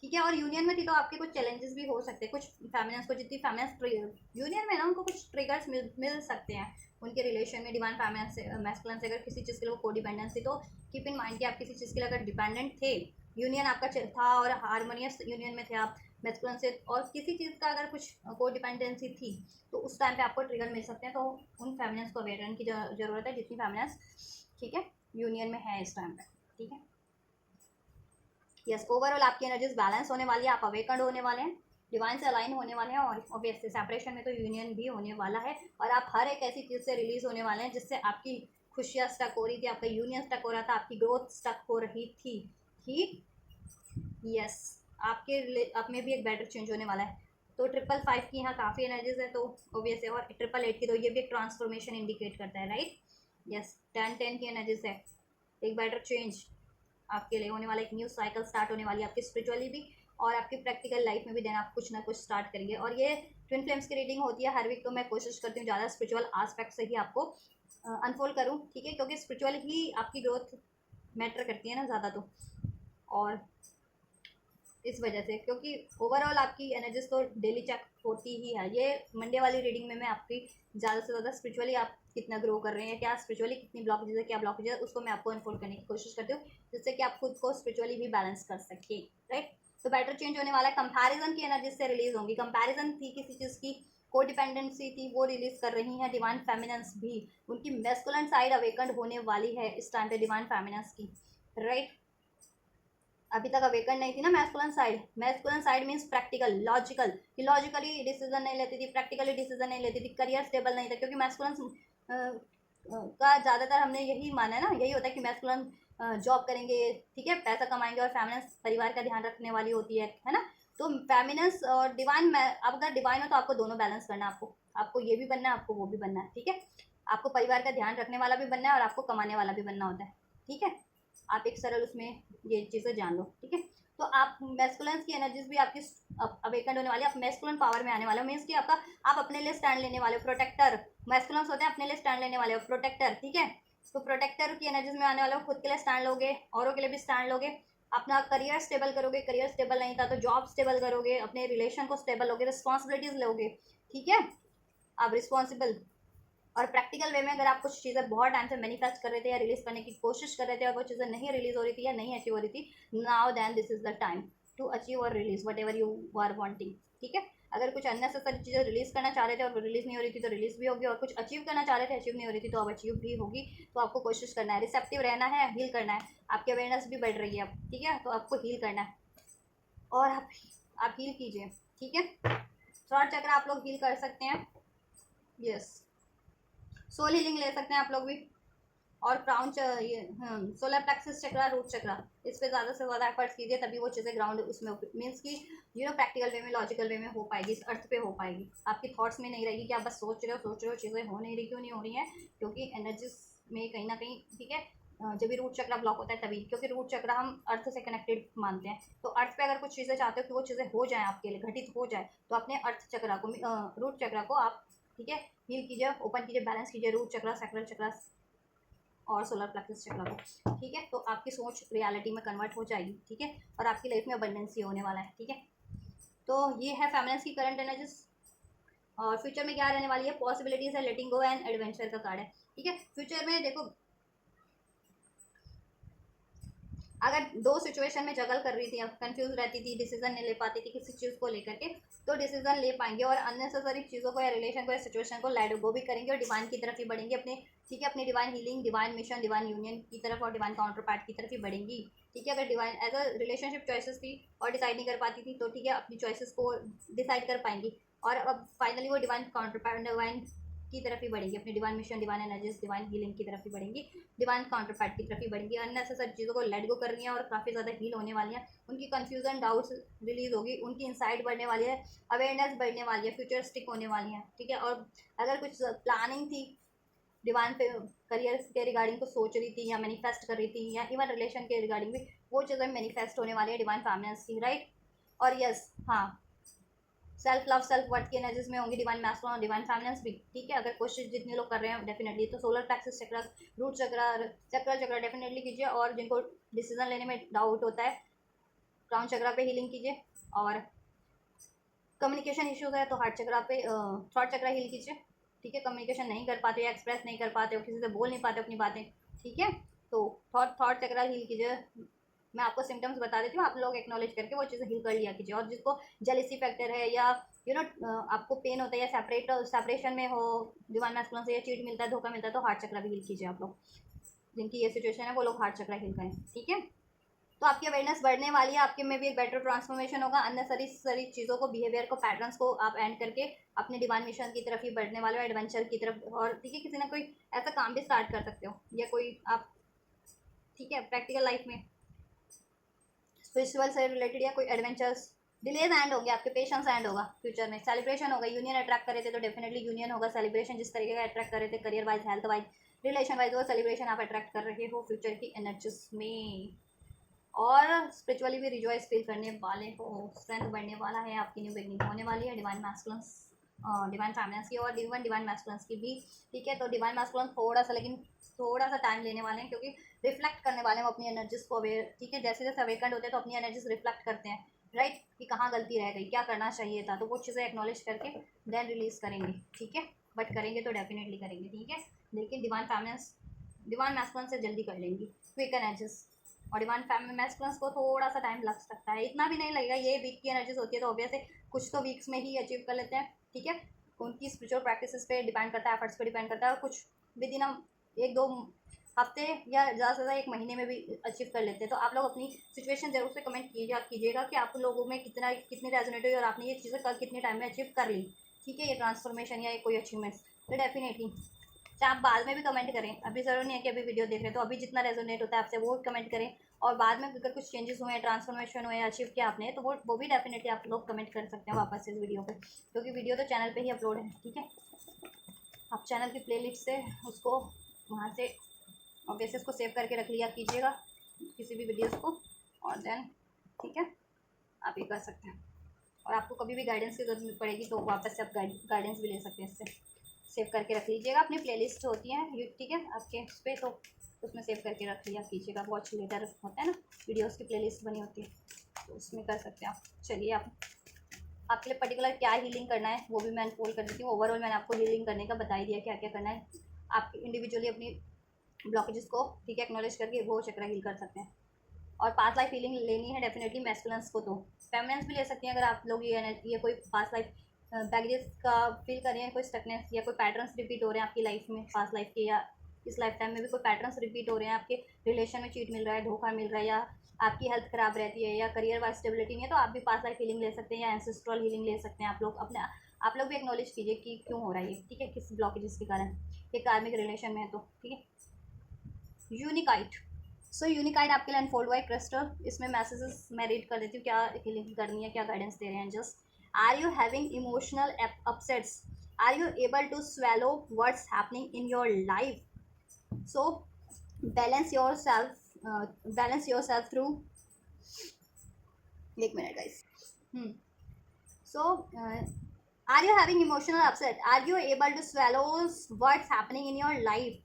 ठीक है। और यूनियन में थी तो आपके कुछ चैलेंजेस भी हो सकते हैं, कुछ फेमिनिन्स को, जितनी फेमिनिन्स यूनियन में ना उनको कुछ ट्रिगर्स मिल सकते हैं, उनके रिलेशन में डिवाइन फेमिनिन से मैस्कुलिन से अगर किसी चीज़ के लिए वो को डिपेंडेंस थी, तो कीप इन माइंड कि आप किसी चीज़ के लिए अगर डिपेंडेंट थे, यूनियन आपका था और हारमोनियस यूनियन में थे आप मैस्कुलिन से, और किसी चीज़ का अगर कुछ को डिपेंडेंसी थी, तो उस टाइम पे आपको ट्रिगर मिल सकते हैं। तो उन फेमिनिन्स को अवेयर रहने की जरूरत है, जितनी फेमिनिन्स, ठीक है, यूनियन में है इस टाइम पे, ठीक है। यस, ओवरऑल आपकी एनर्जीज बैलेंस होने वाली है, आप अवेकंड होने वाले हैं, डिवाइन से अलाइन होने वाले हैं, और ऑब्वियसली सेपरेशन में तो यूनियन भी होने वाला है, और आप हर एक ऐसी चीज़ से रिलीज होने वाले हैं जिससे आपकी खुशियाँ स्टक हो रही थी, आपका यूनियन स्टक हो रहा था, आपकी ग्रोथ स्टक हो रही थी, ठीक। यस, आपके आप में भी एक बेटर चेंज होने वाला है। तो 555 की यहाँ काफ़ी एनर्जीज है, तो ऑब्वियस है, और 888 की तो ये भी एक ट्रांसफॉर्मेशन इंडिकेट करता है, राइट। यस, 10 की एनर्जीज है, एक बेटर चेंज आपके लिए होने वाला, एक न्यू साइकिल स्टार्ट होने वाली है आपकी स्पिरिचुअली भी, और आपकी प्रैक्टिकल लाइफ में भी देन आप कुछ ना कुछ स्टार्ट करेंगे। और ये ट्विन फ्लेम्स की रीडिंग होती है हर वीक, तो मैं कोशिश करती हूँ ज़्यादा स्पिरिचुअल आस्पेक्ट से ही आपको अनफोल्ड करूँ, ठीक है, क्योंकि स्पिरिचुअल ही आपकी ग्रोथ मैटर करती है ना ज़्यादा, तो और इस वजह से, क्योंकि ओवरऑल आपकी एनर्जीज तो डेली चेक होती ही है। ये मंडे वाली रीडिंग में मैं आपकी ज़्यादा से ज़्यादा स्पिरिचुअली आप कितना ग्रो कर रहे हैं, क्या स्पिरिचुअली कितनी ब्लॉकेज है, क्या ब्लॉकेज है, उसको मैं आपको अनफोल्ड करने की कोशिश करती हूँ, जिससे कि आप खुद को स्पिरिचुअली भी बैलेंस कर सकें, राइट। तो बेटर चेंज होने वाला है, कंपैरिजन की एनर्जी से रिलीज होंगी, कंपैरिजन थी किसी चीज़ की, को डिपेंडेंसी थी, वो रिलीज कर रही हैं डिवाइन फेमिनिन्स भी, उनकी मैस्कुलिन साइड अवेकंड होने वाली है इस टाइम पे डिवाइन फेमिनिन्स की, राइट। अभी तक अवेकन नहीं थी ना masculine side, masculine side means practical, logical, कि लॉजिकली डिसीजन नहीं लेती थी, प्रैक्टिकली डिसीजन नहीं लेती थी, करियर स्टेबल नहीं था, क्योंकि मैस्कुलिन का ज़्यादातर हमने यही माना है ना, यही होता है कि मैस्कुलिन जॉब करेंगे, ठीक है, पैसा कमाएंगे, और फेमिनिन्स परिवार का ध्यान रखने वाली होती है ना। तो फेमिनिन्स और डिवाइन, अब अगर डिवाइन हो तो आपको दोनों बैलेंस करना है, आपको ये भी बनना है, आपको वो भी बनना है, ठीक है। आपको परिवार का ध्यान रखने वाला भी बनना है, और आपको कमाने वाला भी बनना होता है, ठीक है। आप एक सरल उसमें ये चीज़ें जान लो, ठीक है। तो आप मैस्कुलिन की एनर्जीज भी आपकी अवेकन होने वाली है, आप मैस्कुलिन पावर में आने वाले हो, मीन्स कि आपका आप अपने लिए स्टैंड लेने वाले हो, प्रोटेक्टर, मैस्कुलिन होते हैं अपने लिए स्टैंड लेने वाले हो, प्रोटेक्टर, ठीक है। तो प्रोटेक्टर की एनर्जीज में आने वाले हो, खुद के लिए स्टैंड लोगे, औरों के लिए भी स्टैंड लोगे, अपना करियर स्टेबल करोगे, करियर स्टेबल नहीं था तो जॉब स्टेबल करोगे, अपने रिलेशन को स्टेबल लोगे, रिस्पॉन्सिबिलिटीज लोगे, ठीक है। आप रिस्पॉन्सिबल, और प्रैक्टिकल वे में अगर आप कुछ चीज़ें बहुत टाइम से मैनिफेस्ट कर रहे थे या रिलीज करने की कोशिश कर रहे थे, और वो चीज़ें नहीं रिलीज हो रही थी या नहीं अचीव हो रही थी, now then this is the time to achieve और release whatever you are wanting, ठीक है। अगर कुछ अननेसेसरी चीज़ें रिलीज करना चाह रहे थे और वो रिलीज नहीं हो रही थी, तो रिलीज भी होगी, और कुछ अचीव करना चाह रहे थे, अचीव नहीं हो रही थी, तो अब अचीव भी होगी। तो आपको कोशिश करना है, रिसेप्टिव रहना है, हील करना है, आपकी अवेयरनेस भी बढ़ रही है अब, ठीक है, तो आपको हील करना है, और आप हील कीजिए, ठीक है। थ्रॉट चक्र आप लोग हील कर सकते हैं, यस, सोल हीलिंग ले सकते हैं आप लोग भी, और क्राउन ये सोलर प्लेक्सस चक्रा, रूट चक्रा, इस पे ज़्यादा से ज़्यादा एफर्ट्स कीजिए, तभी वो चीज़ें ग्राउंड उसमें मीन्स कि प्रैक्टिकल वे में, लॉजिकल वे में हो पाएगी, इस अर्थ पे हो पाएगी, आपकी थॉट्स में नहीं रहेगी कि आप बस सोच रहे हो, चीज़ें हो नहीं रही, क्यों नहीं हो रही हैं, क्योंकि एनर्जीज में कहीं ना कहीं, ठीक है, जब भी रूट चक्रा ब्लॉक होता है तभी, क्योंकि रूट चक्रा हम अर्थ से कनेक्टेड मानते हैं, तो अर्थ पे अगर कुछ चीज़ें चाहते हो कि वो चीज़ें हो जाए आपके लिए, घटित हो जाए, तो अपने अर्थ चक्रा को, रूट चक्रा को आप, ठीक है, हील कीजिए, ओपन कीजिए, बैलेंस कीजिए, रूट चक्रा, सैक्रल चक्रा और सोलर प्लेक्सस चक्रा को, ठीक है। तो आपकी सोच रियलिटी में कन्वर्ट हो जाएगी, ठीक है, और आपकी लाइफ में अबंडेंसी होने वाला है, ठीक है। तो ये है फेमिनिन्स की करंट एनर्जीज, और फ्यूचर में क्या रहने वाली है, पॉसिबिलिटीज है, लेटिंग गो एंड एडवेंचर का कार्ड है, ठीक है। फ्यूचर में देखो, अगर दो सिचुएशन में जगल कर रही थी, कंफ्यूज रहती थी, डिसीजन नहीं ले पाती थी किसी चीज़ को लेकर के, तो डिसीजन ले पाएंगे, और अननेसेसरी चीज़ों को या रिलेशन को या सिचुएशन को लेट गो भी करेंगे, और डिवाइन की तरफ ही बढ़ेंगे, अपने, ठीक है, अपनी divine healing, divine mission, divine union की तरफ, और डिवाइन काउंटर पार्ट की तरफ ही बढ़ेंगी, ठीक है। अगर divine as a relationship choices थी और डिसाइड नहीं कर पाती थी, तो ठीक है, अपनी चॉइसेस को डिसाइड कर पाएंगी, और अब फाइनली वो डिवाइन काउंटर पार्ट, डिवाइन की तरफ ही बढ़ेंगी, अपनी divine mission, divine energies, divine healing की तरफ ही बढ़ेंगी, डिवाइन काउंटर पार्ट की तरफ ही बढ़ेंगी, अननेसेसरी चीज़ों को लेट गो कर रही हैं, और काफ़ी ज़्यादा हील होने वाली हैं, उनकी कन्फ्यूजन, डाउट्स रिलीज होगी, उनकी इंसाइट बढ़ने वाली है, अवेयरनेस बढ़ने वाली है, फ्यूचर स्टिक होने वाली है, ठीक है। और अगर कुछ प्लानिंग थी डिवाइन पे, करियर के रिगार्डिंग को सोच रही थी या मैनिफेस्ट कर रही थी, या इवन रिलेशन के रिगार्डिंग भी, वो चीज़ें मैनिफेस्ट होने वाली है डिवाइन फेमिनिन्स की, राइट। और यस, हाँ, सेल्फ लव, सेल्फ वर्थ की एनर्जीज में होंगी डिवाइन मैस्कुलिन और डिवाइन फेमिनिन्स भी, ठीक है। अगर कोशिश जितने लोग कर रहे हैं डेफिनेटली, तो सोलर प्लेक्सस चक्र, रूट चक्र, चक्र चक्र डेफिनेटली कीजिए, और जिनको डिसीजन लेने में डाउट होता है, क्राउन चक्र पे हीलिंग कीजिए, और कम्युनिकेशन इश्यूज है तो हार्ट चक्र पे, थॉट चक्र हील कीजिए, ठीक है, कम्युनिकेशन नहीं कर पाते हो या एक्सप्रेस नहीं कर पाते हो, किसी से बोल नहीं पाते अपनी बातें, ठीक है, तो थॉट चक्रा हील कीजिए। मैं आपको सिम्टम्स बता देती हूँ, आप लोग एक्नॉलेज करके वो चीज़ें हील कर लिया कीजिए। और जिसको जेलिसी फैक्टर है या आपको पेन होता है या सेपरेशन में हो डिवाइन मैस्कुलिन से, या चीट मिलता है, धोखा मिलता है, तो हार्ट चक्रा भी हील कीजिए आप लोग। जिनकी ये सिचुएशन है वो लोग हार्ट चक्रा हील करें, ठीक है। तो आपकी अवेयरनेस बढ़ने वाली है, आपके में भी एक बेटर ट्रांसफॉर्मेशन होगा। अननेसेसरी चीज़ों को, बिहेवियर को, पैटर्न्स को आप एंड करके अपने डिवाइन मिशन की तरफ ही बढ़ने वाले हो, एडवेंचर की तरफ। और ठीक है, किसी ना कोई ऐसा काम भी स्टार्ट कर सकते हो, या कोई आप, ठीक है, प्रैक्टिकल लाइफ में स्पिरिचुअल से रिलेटेड या कोई एडवेंचर्स। डिलेज एंड होंगे आपके, पेशेंस एंड होगा फ्यूचर में। सेलिब्रेशन होगा, यूनियन अट्रैक्ट करे थे तो डेफिनेटली यूनियन होगा। सेलिब्रेशन जिस तरीके का अट्रैक्ट करे थे career wise, health wise, relation wise, वो सेलिब्रेशन आप अट्रैक्ट कर रहे हो फ्यूचर की एनर्जीज में। और स्पिरिचुअली भी रिजॉइस फील करने वाले हो, स्ट्रेंथ बढ़ने वाला है, आपकी न्यू बिगनिंग होने वाली है डिवाइन मैस्कुलिन्स, डिवाइन फैमिलियंस की और इवन डिवाइन मैस्कुलिन्स की भी, ठीक है। तो डिवाइन मैस्कुलिन थोड़ा सा, लेकिन थोड़ा सा टाइम लेने वाले हैं, क्योंकि रिफ्लेक्ट करने वाले हैं अपनी एनर्जीज को अवेयर, ठीक है। जैसे जैसे अवेकंड होते हैं तो अपनी एनर्जीज रिफ्लेक्ट करते हैं, राइट, कि कहाँ गलती रह गई, क्या करना चाहिए था, तो वो चीज़ें एक्नॉलेज करके देन रिलीज करेंगे, ठीक है। बट करेंगे तो डेफिनेटली करेंगे, ठीक है। लेकिन डिवाइन फैमिलियंस डिवाइन मैस्कुलिन से जल्दी कर लेंगी क्विक एनर्जीज, और डिवाइन मैस्कुलिन्स को थोड़ा सा टाइम लग सकता है, इतना भी नहीं लगेगा। ये वीक की एनर्जीज होती है तो ऑब्वियस है कुछ तो वीक्स में ही अचीव कर लेते हैं, ठीक है। उनकी स्पिरिचुअल प्रैक्टिसेस पे डिपेंड करता है, एफर्ट्स पे डिपेंड करता है, और कुछ विद इन एक दो हफ्ते या ज़्यादा से ज़्यादा एक महीने में भी अचीव कर लेते हैं। तो आप लोग अपनी सिचुएशन जरूर से कमेंट कीजिएगा कि आप लोगों में कितनी रेजोनेट हुई और आपने ये चीज़ें कल कितने टाइम में अचीव कर ली, ठीक है, ये ट्रांसफॉर्मेशन या कोई अचीवमेंट्स। तो डेफिनेटली चाहे आप बाद में भी कमेंट करें, अभी ज़रूर नहीं है कि अभी वीडियो देख रहे हैं तो अभी जितना रेजोनेट होता है आपसे वो कमेंट करें, और बाद में अगर कुछ चेंजेस हुए हैं, ट्रांसफॉर्मेशन हुए, अचीव किया आपने, तो वो भी डेफिनेटली आप लोग कमेंट कर सकते हैं वापस से इस वीडियो पे, क्योंकि वीडियो तो चैनल पे ही अपलोड है, ठीक है। आप चैनल की प्लेलिस्ट से उसको वहाँ से ऑब्वियसली उसको सेव करके रख लिया कीजिएगा किसी भी वीडियोज़ को, और देन ठीक है आप ये कर सकते हैं। और आपको कभी भी गाइडेंस की ज़रूरत पड़ेगी तो वापस से आप गाइडेंस भी ले सकते हैं, इससे सेव करके रख लीजिएगा। अपनी प्लेलिस्ट होती है ठीक है आपके उस पर, तो उसमें सेव करके रख लिया कीजिएगा। वॉच लेटर होता है ना, वीडियोस की प्लेलिस्ट बनी होती है, तो उसमें कर सकते हैं आप। चलिए आप आपके लिए पर्टिकुलर क्या हीलिंग करना है वो भी मैं अनफोल्ड कर देती हूँ। ओवरऑल मैंने आपको हीलिंग करने का बता ही दिया क्या क्या करना है। आप इंडिविजुअली अपनी ब्लॉकेजेस को, ठीक है, एक्नॉलेज करके वो चक्र हील कर सकते हैं। और पास्ट लाइफ फीलिंग लेनी है डेफिनेटली मैस्कुलिन्स को, तो फेमिनिन्स भी ले सकती हैं अगर आप लोग ये कोई पास्ट लाइफ बैगेज का फील कर रहे हैं, कोई स्टकनेस या कोई पैटर्न्स रिपीट हो रहे हैं आपकी लाइफ में, पास्ट लाइफ के या इस लाइफ टाइम में भी कोई पैटर्न्स रिपीट हो रहे हैं, आपके रिलेशन में चीट मिल रहा है, धोखा मिल रहा है, या आपकी हेल्थ खराब रहती है, या करियर वाइज स्टेबिलिटी नहीं है, तो आप भी पास्ट लाइफ हीलिंग ले सकते हैं या एंसेस्ट्रल हीलिंग ले सकते हैं। आप लोग भी एक्नॉलेज कीजिए कि क्यों हो रहा है ये, ठीक है, किस ब्लॉकेजेस के कारण ये कार्मिक रिलेशन में है, तो ठीक है। यूनिकाइट, सो यूनिकाइड आपके लिए अनफोल्ड हुआ है क्रिस्टल। इसमें मैसेजेस मैं रीड कर देती हूँ, क्या हीलिंग करनी है, क्या गाइडेंस दे रहे हैं। Just are you having emotional upsets, are you able to swallow what's happening in your life, so balance yourself through, एक minute guys, so are you having emotional upset, are you able to swallow what's happening in your life.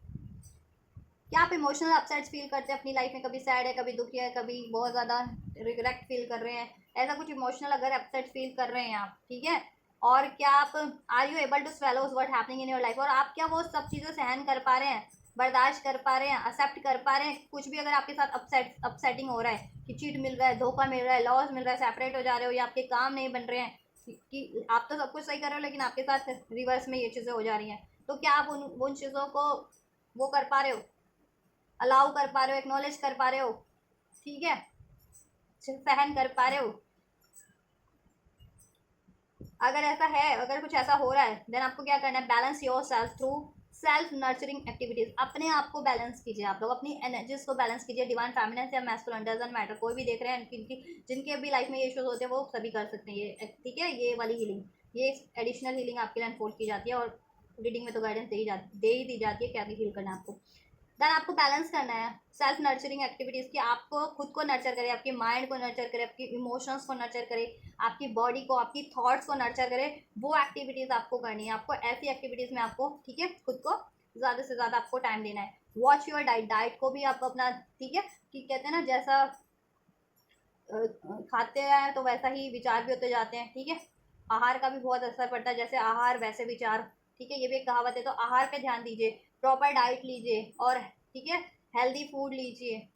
क्या आप इमोशनल अपसेट्स फील करते हैं अपनी लाइफ में, कभी सैड है, कभी दुखी है, कभी बहुत ज़्यादा रिग्रेट फील कर रहे हैं, ऐसा कुछ इमोशनल अगर अपसेट फील कर रहे हैं आप, ठीक है। और क्या आप are you able to swallow what happening in your life, और आप क्या वो सब चीज़ें सहन कर पा रहे हैं, बर्दाश्त कर पा रहे हैं, एक्सेप्ट कर पा रहे हैं। कुछ भी अगर आपके साथ अपसेटिंग हो रहा है कि चीट मिल रहा है, धोखा मिल रहा है, लॉस मिल रहा है, सेपरेट हो जा रहे हो, या आपके काम नहीं बन रहे हैं, कि आप तो सब कुछ सही कर रहे हो लेकिन आपके साथ रिवर्स में ये चीज़ें हो जा रही हैं, तो क्या आप उन चीज़ों को वो कर पा रहे हो, अलाउ कर पा रहे हो, एक्नॉलेज कर पा रहे हो, ठीक है, सहन कर पा रहे हो। अगर ऐसा है, अगर कुछ ऐसा हो रहा है, देन आपको क्या करना है, balance yourself through self nurturing activities. अपने आप को बैलेंस कीजिए, आप लोग अपनी एनर्जीज को बैलेंस कीजिए। डिवाइन फेमिनिन या मैस्कुलिन डजंट मैटर, कोई भी देख रहे हैं जिनके भी लाइफ में ये इश्यूज होते हैं वो सभी कर सकते हैं ये, ठीक है। ये वाली हीलिंग, ये एडिशनल हीलिंग आपके लिए अनफोल्ड की जाती है, और रीडिंग में तो गाइडेंस दे ही दी जाती है क्या हील करना है आपको। देन आपको बैलेंस करना है सेल्फ नर्चरिंग एक्टिविटीज़ की, आपको खुद को नर्चर करे, आपके माइंड को नर्चर करे, आपकी इमोशंस को नर्चर करे, आपकी बॉडी को, आपकी थॉट्स को नर्चर करे। वो एक्टिविटीज़ आपको करनी है, आपको ऐसी एक्टिविटीज़ में आपको, ठीक है, खुद को ज़्यादा से ज़्यादा आपको टाइम देना है। वॉच योर डाइट को भी आप अपना, ठीक है, कि कहते हैं ना जैसा खाते हैं तो वैसा ही विचार भी होते जाते हैं, ठीक है। आहार का भी बहुत असर पड़ता है, जैसे आहार वैसे विचार, ठीक है, ये भी एक कहावत है। तो आहार पे ध्यान दीजिए, प्रॉपर डाइट लीजिए और ठीक है हेल्दी फूड लीजिए।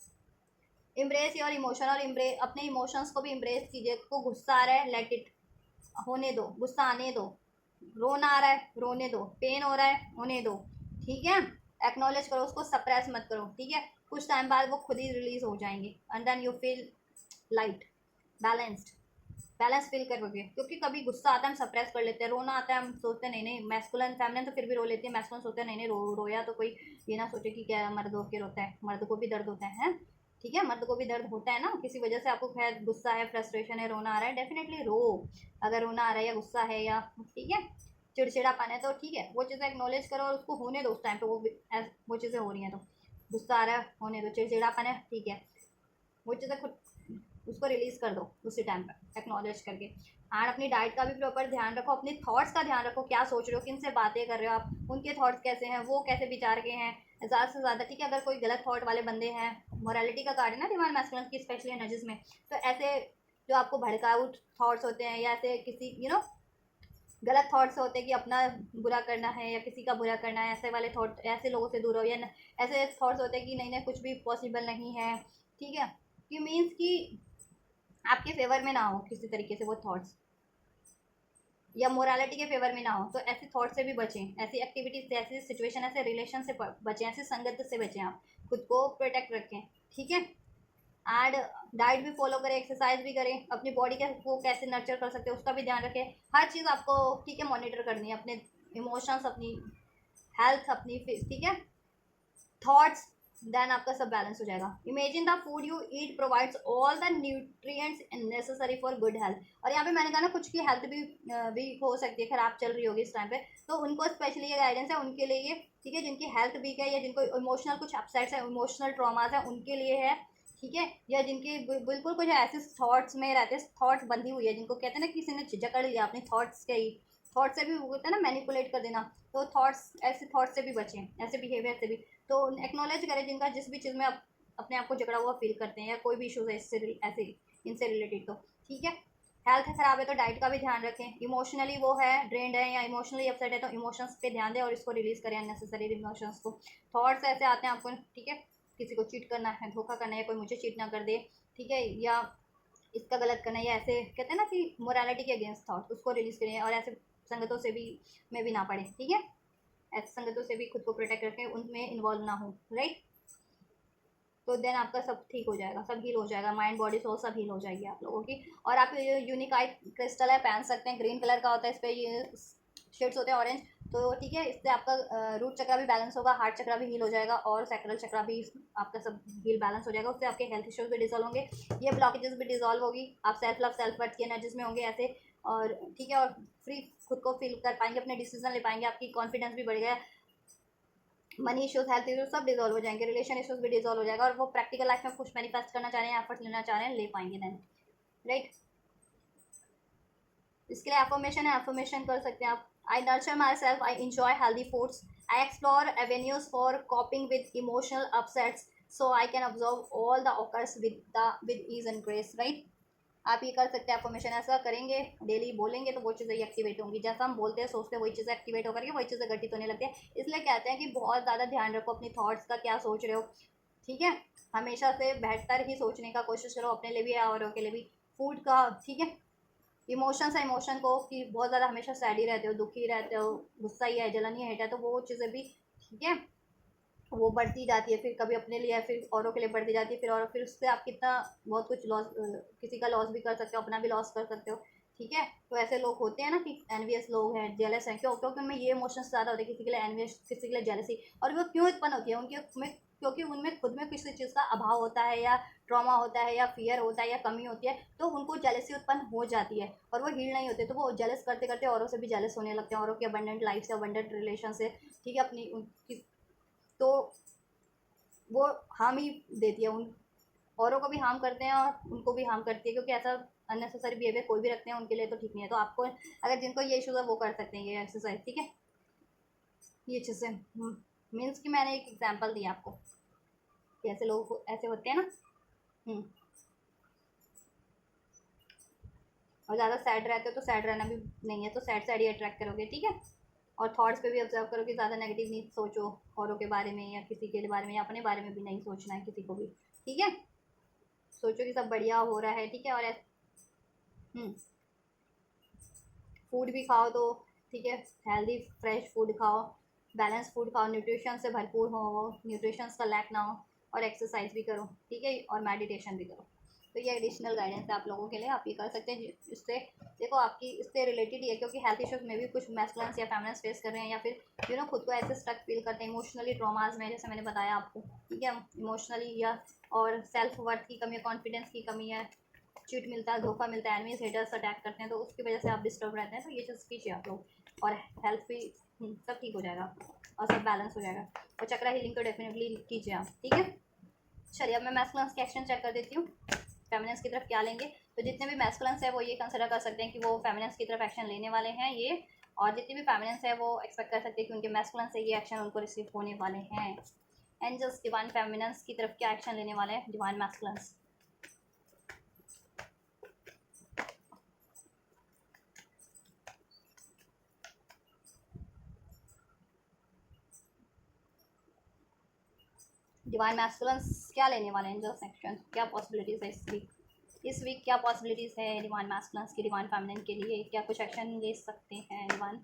इम्ब्रेस योर इमोशन, और अपने इमोशंस को भी इम्ब्रेस कीजिए। को गुस्सा आ रहा है, लेट इट होने दो, गुस्सा आने दो। रोना आ रहा है, रोने दो। पेन हो रहा है, होने दो। ठीक है, एक्नॉलेज करो उसको, सप्रेस मत करो। ठीक है, कुछ टाइम बाद वो खुद ही रिलीज हो जाएंगे and then you feel light, balanced, balance feel करोगे। क्योंकि कभी गुस्सा आता है हम सप्रेस कर लेते हैं, रोना आता है हम सोचते हैं नहीं नहीं, मैस्कुलिन फैमिली तो फिर भी रो लेती है, मैस्कुलिन सोचते हैं नहीं नहीं रोया तो कोई ये ना सोचे कि क्या मर्द होकर रोता है, मर्द को भी दर्द होता है। ठीक है, मर्द को भी दर्द होता है ना, किसी वजह से आपको खैर गुस्सा है, फ्रस्ट्रेशन है, रोना आ रहा है, डेफिनेटली रो। अगर रोना आ रहा है या गुस्सा है या ठीक है चिड़चिड़ापन है तो ठीक है, वो चीज़ें एक्नॉलेज करो और उसको होने दो उस टाइम पे। वो चीज़ें हो रही हैं तो गुस्सा आ रहा है, होने दो। चिड़चिड़ापन है, ठीक है, वो चीज़ें खुद उसको रिलीज कर दो उसी टाइम पर एक्नॉलेज करके। एंड अपनी डाइट का भी प्रॉपर ध्यान रखो, अपने थॉट्स का ध्यान रखो, क्या सोच रहे हो, किन से बातें कर रहे हो आप, उनके थॉट्स कैसे हैं, वो कैसे विचार के हैं ज़्यादा से ज़्यादा। ठीक है, अगर कोई गलत थॉट वाले बंदे हैं, मोरालिटी का कार्ड है ना डिवाइन मैस्कुलिन की, स्पेशली एनर्जीज में, तो ऐसे जो आपको भड़काऊ थॉट्स होते हैं या ऐसे किसी गलत थॉट्स होते हैं कि अपना बुरा करना है या किसी का बुरा करना है, ऐसे वाले थॉट, ऐसे लोगों से दूर रहो। या ऐसे थॉट्स होते हैं कि नहीं नहीं कुछ भी पॉसिबल नहीं है। ठीक है, कि मीन्स कि आपके फेवर में ना हो किसी तरीके से वो थॉट्स, या मोरालिटी के फेवर में ना हो, तो ऐसे थॉट से भी बचें, ऐसी एक्टिविटीज से, ऐसी सिचुएशन, ऐसे रिलेशन से बचें, ऐसे संगत से बचें। आप खुद को प्रोटेक्ट रखें। ठीक है, एंड डाइट भी फॉलो करें, एक्सरसाइज भी करें, अपनी बॉडी के को कैसे नर्चर कर सकते हैं उसका भी ध्यान रखें। हर चीज़ आपको ठीक है मॉनिटर करनी है, अपने इमोशंस, अपनी हेल्थ, अपनी ठीक है थॉट्स, देन आपका सब बैलेंस हो जाएगा। Imagine the food you eat provides all the nutrients necessary for good health. और यहाँ पे मैंने कहा ना कुछ की हेल्थ भी हो सकती है, खराब चल रही होगी इस टाइम पे, तो उनको स्पेशली ये गाइडेंस है उनके लिए। ठीक है, जिनकी हेल्थ वीक है या जिनको इमोशनल कुछ अपसेट्स है, इमोशनल ट्रॉमास है, उनके लिए है। ठीक है, या जिनके बिल्कुल कुछ ऐसे थॉट्स में रहते, थॉट्स बंधी हुई है, जिनको कहते हैं ना किसी ने जकड़ लिया अपने थॉट्स के ही, थॉट से भी होता है ना मैनिपुलेट कर देना, तो थॉट्स, ऐसे थॉट्स से भी बचें, ऐसे बिहेवियर से भी। तो एक्नॉलेज करें जिनका जिस भी चीज़ में आप अपने आप को झगड़ा हुआ फील करते हैं या कोई भी इशूज़ है इससे ऐसे इनसे रिलेटेड, तो ठीक है। हेल्थ खराब है तो डाइट का भी ध्यान रखें। इमोशनली वो है ड्रेंड है या इमोशनली अपसेट है तो इमोशंस पे ध्यान दें और इसको रिलीज करें अननेसेसरी इमोशंस को। थॉट्स ऐसे आते हैं आपको, ठीक है, किसी को चीट करना है, धोखा करना है, या कोई मुझे चीट ना कर दे, ठीक है, या इसका गलत करना है, या ऐसे कहते हैं ना कि मोरालिटी के अगेंस्ट थॉट, उसको रिलीज करें। और ऐसे संगतों से भी में भी ना पड़े। ठीक है, ऐसे संगतों से भी खुद को प्रोटेक्ट रखें, उनमें इन्वॉल्व ना हो, राइट। तो देन आपका सब ठीक हो जाएगा, सब हील हो जाएगा, माइंड बॉडी सोल सब हील हो जाएगी आप लोगों की। और आप ये यूनिक आई क्रिस्टल है पहन सकते हैं, ग्रीन कलर का होता है, इस पर ये शेड्स होते हैं ऑरेंज। तो ठीक है, इससे आपका रूट चक्रा भी बैलेंस होगा, हार्ट चक्रा भी हील हो जाएगा और सैक्रल चक्रा भी आपका सब हील बैलेंस हो जाएगा। उससे आपके हेल्थ इश्यूज भी डिजॉल्व होंगे, ये ब्लॉकेजेस भी डिजॉल्व होगी, आप सेल्फ लव सेल्फ वर्थ की एनर्जीज में होंगे ऐसे। और ठीक है, और फ्री खुद को फील कर पाएंगे, अपने डिसीजन ले पाएंगे, आपकी कॉन्फिडेंस भी बढ़ेगा, मनी इश्यूज, हेल्थ इश्यूज सब डिजॉल्व हो जाएंगे, रिलेशन इश्यूज भी डिजॉल्व हो जाएगा, और वो प्रैक्टिकल लाइफ में कुछ मैनिफेस्ट करना चाह रहे हैं, एफर्ट्स लेना चाह रहे हैं, ले पाएंगे देन, राइट। इसके लिए एफर्मेशन है, एफर्मेशन कर सकते हैं आप। I nurture myself, I enjoy healthy foods, I explore avenues for coping with emotional upsets, so I can observe all the occurs with ease and grace, right. आप ये कर सकते हैं एफर्मेशन, ऐसा करेंगे डेली बोलेंगे तो वो चीज़ें एक्टिवेट होंगी। जैसा हम बोलते हैं सोचते हैं वही चीज़ें एक्टिवेट होकर के वही चीज़ें घटित होने लगती है। इसलिए कहते हैं कि बहुत ज़्यादा ध्यान रखो अपनी थॉट्स का, क्या सोच रहे हो। ठीक है, हमेशा से बेहतर ही सोचने का कोशिश करो, अपने लिए भी और के लिए भी। फूड का ठीक है, इमोशंस है, इमोशन को कि बहुत ज़्यादा हमेशा सैड ही रहते हो, दुखी रहते हो, गुस्सा ही है, जलन ही है, तो वो चीज़ें भी ठीक है वो बढ़ती जाती है, फिर कभी अपने लिए फिर औरों के लिए बढ़ती जाती है, फिर उससे आप कितना बहुत कुछ लॉस, किसी का लॉस भी कर सकते हो, अपना भी लॉस कर सकते हो। ठीक है, तो ऐसे लोग होते हैं ना कि एनवियस लोग हैं, जेलस हैं, क्योंकि उनमें ये इमोशंस ज़्यादा होते हैं, किसी के लिए एनवियस, किसी के लिए जेलसी। और वो क्यों उत्पन्न होती है उनके में, क्योंकि उनमें खुद में किसी चीज़ का अभाव होता है या ट्रॉमा होता है या फियर होता है या कमी होती है, तो उनको जेलसी उत्पन्न हो जाती है और वो हील नहीं होते, तो वो जेलस करते करते औरों से भी जेलस होने लगते हैं, औरों की अबंडेंट लाइफ से, अबंडेंट रिलेशन से। ठीक है, अपनी उनकी तो वो हार्म ही देती है, उन औरों को भी हार्म करते हैं और उनको भी हार्म करती है, क्योंकि ऐसा अननेसेसरी बिहेवियर कोई भी रखते हैं उनके लिए तो ठीक नहीं है। तो आपको अगर जिनको ये इशूज़ है वो कर सकते हैं ये एक्सरसाइज। ठीक है, ये चीज़ें मीन्स कि मैंने एक एग्जांपल दिया आपको कि ऐसे लोग ऐसे होते हैं ना। और ज़्यादा सैड रहते हो तो सैड रहना भी नहीं है, तो सैड सैड ही अट्रैक्ट करोगे। ठीक है, और थॉट्स पे भी ऑब्जर्व करो कि ज़्यादा नेगेटिव नहीं सोचो औरों के बारे में या किसी के बारे में, या अपने बारे में भी नहीं सोचना है किसी को भी, ठीक है। सोचो कि सब बढ़िया हो रहा है, ठीक है। और फूड भी खाओ तो ठीक है, हेल्दी फ्रेश फूड खाओ, बैलेंस फूड खाओ, न्यूट्रिशन से भरपूर हो, न्यूट्रिशन का लैक ना हो, और एक्सरसाइज भी करो, ठीक है, और मेडिटेशन भी करो। तो ये एडिशनल गाइडेंस है आप लोगों के लिए, आप ये कर सकते हैं। इससे देखो आपकी इससे रिलेटेड ही है, क्योंकि हेल्थ इश्यूज में भी कुछ मैस्कुलिन्स या फेमिनिन्स फेस कर रहे हैं, या फिर खुद को ऐसे स्टक फील करते हैं इमोशनली ट्रॉमाज में, जैसे मैंने बताया आपको, ठीक है, इमोशनली या और सेल्फ वर्थ की कमी है, कॉन्फिडेंस की कमी है, चीट मिलता है, धोखा मिलता है, एनिमीज हेटर्स अटैक करते हैं, तो उसकी वजह से आप डिस्टर्ब रहते हैं। तो ये चीज़ कीजिए आप लोग, और हेल्थ भी सब ठीक हो जाएगा और सब बैलेंस हो जाएगा। और चक्रा हीलिंग तो डेफिनेटली कीजिए आप, ठीक है। चलिए अब मैं मैस्कुलिन्स के एक्शन चेक कर देती हूँ, फेमिनिन्स की तरफ क्या लेंगे। तो जितने भी मैस्कुलिन्स है वो ये कंसिडर कर सकते हैं कि वो फेमिनिन्स की तरफ एक्शन लेने वाले हैं ये, और जितने भी फेमिनिन्स है वो एक्सपेक्ट कर सकते हैं कि उनके मैस्कुलिन से ये एक्शन उनको रिसीव होने वाले हैं। एंजल्स डिवाइन फेमिनिन्स की तरफ क्या एक्शन लेने वाले हैं डिवाइन मैस्कुलिन्स। डिवाइन मैस्कुलिन्स क्या लेने वाले हैं एंजल्स एक्शन, क्या पॉसिबिलिटीज़ है इस वीक क्या पॉसिबिलिटीज़ है डिवाइन मैस्कुलिन्स की डिवाइन फेमिनिन के लिए, क्या कुछ एक्शन ले सकते हैं डिवाइन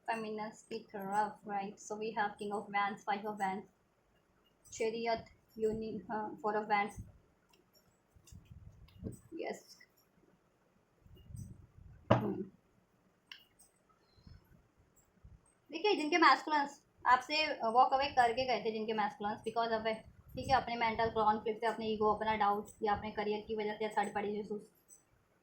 फेमिनिन्स की तरफ। Right, so we have king of wands, 5 of wands, chariot, union, 4 of wands, yes. देखिए जिनके मैस्कुलिन्स आपसे वॉक अवे करके गए थे, जिनके मैस्कुलिन्स बिकॉज ऑफ ठीक है अपने मेंटल कॉन्फ्लिक्ट से, अपने ईगो, अपना डाउट, या अपने करियर की वजह से, या थर्ड पार्टी इशूज,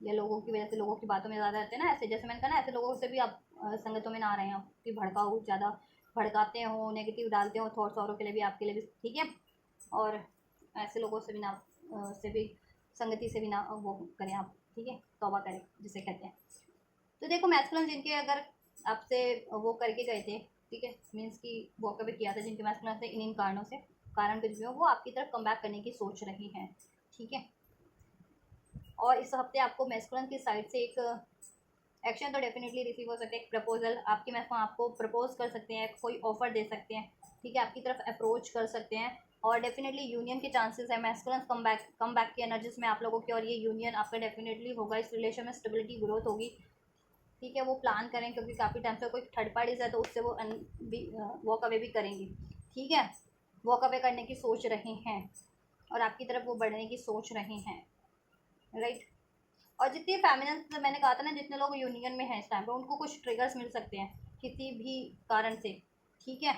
या लोगों की वजह से, लोगों की बातों में ज़्यादा रहते हैं ना, ऐसे जैसे मैंने कहा ना, ऐसे लोगों से भी आप संगतों में ना आ रहे हैं, आपकी भड़काऊ ज़्यादा भड़काते हो, नेगेटिव डालते हो थॉट्स औरों के लिए भी, आपके लिए भी, ठीक है। और ऐसे लोगों से भी ना से भी संगति से भी ना वो करें आप, ठीक है, तौबा करें जिसे कहते हैं। तो देखो मैस्कुलिन जिनके अगर आपसे वो करके गए थे, ठीक है, मीन्स कि वॉक अवे किया था, जिनके मैस्कुलिन से इन कारणों से, कारण कुछ भी हो, वो आपकी तरफ कम बैक करने की सोच रही हैं, ठीक है। और इस हफ्ते आपको मैस्कुलिन की साइड से एक एक्शन तो डेफिनेटली रिसीव हो सकता है, एक प्रपोजल आपके मैस्कुलिन आपको प्रपोज कर सकते हैं, कोई ऑफर दे सकते हैं, ठीक है, आपकी तरफ अप्रोच कर सकते हैं, और डेफिनेटली यूनियन के चांसेस है, मैस्कुलिन कम बैक की एनर्जीज में आप लोगों की, और ये यूनियन आपका डेफिनेटली होगा, इस रिलेशन में स्टेबिलिटी ग्रोथ होगी, ठीक है। वो प्लान करें क्योंकि काफ़ी टाइम से कोई थर्ड पार्टीज है, तो उससे वो वॉक अवे भी करेंगी, ठीक है, वॉक अवे करने की सोच रहे हैं, और आपकी तरफ वो बढ़ने की सोच रहे हैं, राइट। और जितनी फैमिली मैंने कहा था ना, जितने लोग यूनियन में हैं इस टाइम पे, उनको कुछ ट्रिगर्स मिल सकते हैं किसी भी कारण से, ठीक है।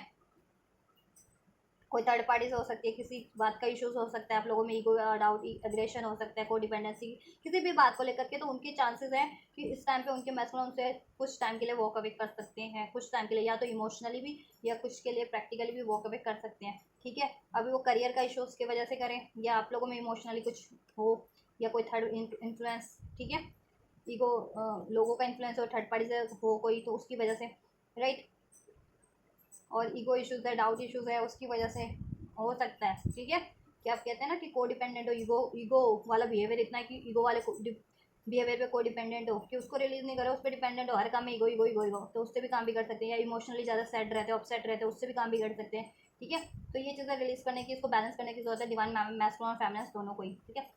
कोई थर्ड पार्टी से हो सकती है, किसी बात का इश्यूज हो सकता है, आप लोगों में ईगो, डाउट, एग्रेशन हो सकता है, को डिपेंडेंसी, किसी भी बात को लेकर के, तो उनके चांसेस हैं कि इस टाइम पे उनके मैस्कुलिन उनसे कुछ टाइम के लिए वॉक अवे कर सकते हैं, कुछ टाइम के लिए, या तो इमोशनली भी, या कुछ के लिए प्रैक्टिकली भी वॉक अवे कर सकते हैं, ठीक है। अभी वो करियर का इशूज़ की वजह से करें, या आप लोगों में इमोशनली कुछ हो, या कोई थर्ड इन्फ्लुएंस, ठीक है, ईगो, लोगों का इन्फ्लुएंस हो, थर्ड पार्टी से हो कोई, तो उसकी वजह से, राइट। और ईगो इश्यूज़ है, डाउट इश्यूज़ है, उसकी वजह से हो सकता है, ठीक है। कि आप कहते हैं ना कि को डिपेंडेंट हो, ईगो वाला बिहेवियर इतना है कि ईगो वाले बिहेवियर पे को डिपेंडेंट हो, कि उसको रिलीज नहीं करो, उस पर डिपेंडेंट हो, हर काम में ईगो ईगो ईगो ईगो, तो उससे भी काम बिगड़ सकते हैं, या इमोशनली ज़्यादा सैड रहते हो, अपसेट रहते हो, उससे भी काम बिगड़ सकते हैं, ठीक है। तो ये चीज़ें रिलीज करने की, इसको बैलेंस करने की जरूरत है, डिवाइन मैस्कुलिन और फेमिनिन दोनों को ही, ठीक है।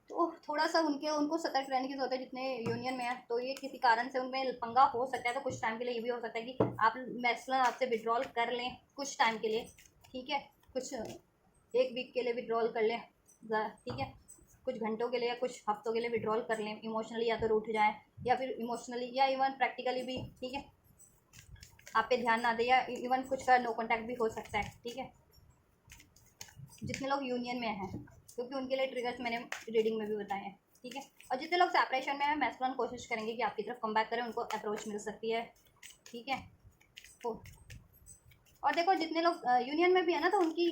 तो थोड़ा सा उनको सतर्क रहने की जरूरत है जितने यूनियन में है, तो ये किसी कारण से उनमें पंगा हो सकता है, तो कुछ टाइम के लिए ये भी हो सकता है कि आप मैस्कुलिन आपसे विड्रॉल कर लें कुछ टाइम के लिए, ठीक है, कुछ 1 वीक के लिए विड्रॉल कर लें, ठीक है, कुछ घंटों के लिए या कुछ हफ्तों के लिए विड्रॉल कर लें, इमोशनली या तो रूठ जाएँ, या फिर इमोशनली या इवन प्रैक्टिकली भी, ठीक है, आप पे ध्यान ना दें, या इवन कुछ का नो कॉन्टैक्ट भी हो सकता है, ठीक है, जितने लोग यूनियन में हैं, क्योंकि उनके लिए ट्रिगर्स मैंने रीडिंग में भी बताए हैं, ठीक है। और जितने लोग सेपरेशन में हैं, मैस्कुलिन कोशिश करेंगे कि आपकी तरफ कम बैक करें, उनको अप्रोच मिल सकती है, ठीक है। और देखो जितने लोग यूनियन में भी है ना, तो उनकी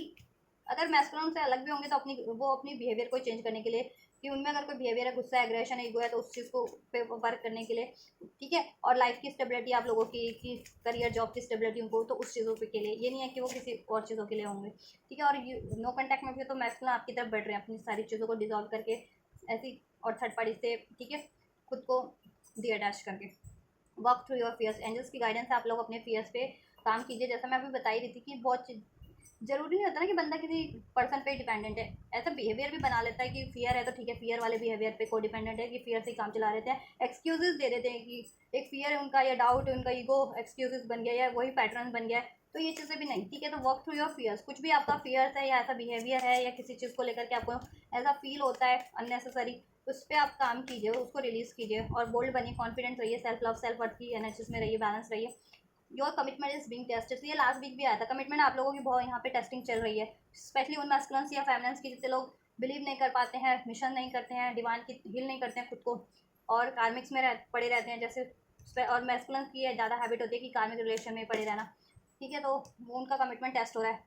अगर मैस्कुलिन से अलग भी होंगे, तो अपनी बिहेवियर को चेंज करने के लिए, कि उनमें अगर कोई बिहेवियर है, गुस्सा, एग्रेशन, ईगो है, तो उस चीज़ को पे वर्क करने के लिए, ठीक है। और लाइफ की स्टेबिलिटी आप लोगों की करियर जॉब की स्टेबिलिटी उनको, तो उस चीज़ों के लिए, ये नहीं है कि वो किसी और चीज़ों के लिए होंगे, ठीक है। और नो कॉन्टैक्ट में भी तो मैस्कुलिन आपकी तरफ बढ़ रहे हैं, अपनी सारी चीज़ों को डिजॉल्व करके ऐसी, और थर्ड पार्टी से, ठीक है, खुद को डी अटैच करके work through your fears. Angels की गाइडेंस है, आप लोग अपने फियर्स पे काम कीजिए। जैसा मैं अभी बता ही रही थी कि बहुत जरूरी नहीं होता ना कि बंदा किसी पर्सन पे डिपेंडेंट है। ऐसा बिहेवियर भी बना लेता है कि फियर है तो ठीक है, फियर वाले बिहेवियर पे को डिपेंडेंट है कि फियर से ही काम चला लेते हैं, एक्सक्यूजेस दे देते हैं कि एक फियर है उनका या डाउट है उनका, ईगो एक्सक्यूजेस बन गया या वही पैटर्न बन गया है। तो ये चीज़ें भी नहीं, ठीक है। तो वर्क थ्रू योर फियर्स, कुछ भी आपका फियर्स है या ऐसा बिहेवियर है या किसी चीज़ को लेकर के आपको ऐसा फील होता है अननेसेसरी, उस पर आप काम कीजिए, उसको रिलीज कीजिए और बोल्ड बनिए, कॉन्फिडेंट रहिए, सेल्फ लव सेल्फ वर्थ की एनर्जीज में रहिए, बैलेंस रहिए। Your commitment is being tested. ये लास्ट वीक भी आया था, कमिटमेंट आप लोगों की बहुत यहाँ पे टेस्टिंग चल रही है, स्पेशली उन मैस्कुलिन्स या फेमिनिन्स की जितने लोग बिलीव नहीं कर पाते हैं, मिशन नहीं करते हैं, डिवाइन की हील नहीं करते हैं खुद को और कार्मिक्स में पड़े रहते हैं जैसे। और मैस्कुलिन्स की ज़्यादा हैबिट होती है कि कार्मिक रिलेशन में पड़े रहना, ठीक है। तो वो उनका कमिटमेंट टेस्ट हो रहा है,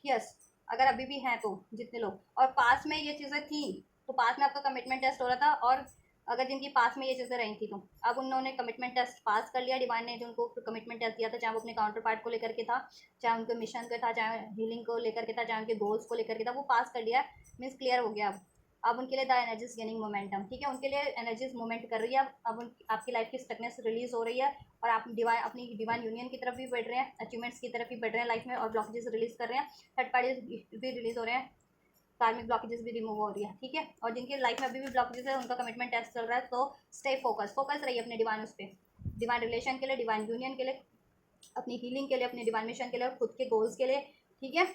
यस। अगर अभी भी हैं तो जितने लोग, और पास में ये चीज़ें थी तो पास में आपका कमिटमेंट टेस्ट हो रहा था, और अगर जिनकी पास में ये चीज़ें रही थी तो अब उन्होंने कमिटमेंट टेस्ट पास कर लिया, डिवाइन ने जो उनको कमिटमेंट टेस्ट दिया था, चाहे वो अपने काउंटर पार्ट को लेकर के था, चाहे उनके मिशन का था, चाहे हीलिंग को लेकर के था, चाहे उनके गोल्स को लेकर के था, वो पास कर लिया, मीन्स क्लियर हो गया। अब उनके लिए द एनर्जीज गेनिंग मोमेंटम, ठीक है, उनके लिए एनर्जीज मूवमेंट कर रही है। अब आपकी लाइफ की स्टकनेस रिलीज हो रही है और आप अपनी डिवाइन यूनियन की तरफ भी बढ़ रहे हैं, अचीवमेंट्स की तरफ भी बढ़ रहे हैं लाइफ में, और ब्लॉकेजेस रिलीज कर रहे हैं, थर्ड पार्टी भी रिलीज हो रहे हैं, कार्मिक ब्लॉकेजेस भी रिमूव हो रही है, ठीक है। और जिनकी लाइफ में अभी भी ब्लॉकेजेस है उनका कमिटमेंट टेस्ट चल रहा है, तो स्टे फोकस रहिए अपने डिवाइन उस पर, डिवाइन रिलेशन के लिए, डिवाइन यूनियन के लिए, अपनी हीलिंग के लिए, अपने डिवाइन मिशन के लिए और खुद के गोल्स के लिए, ठीक है।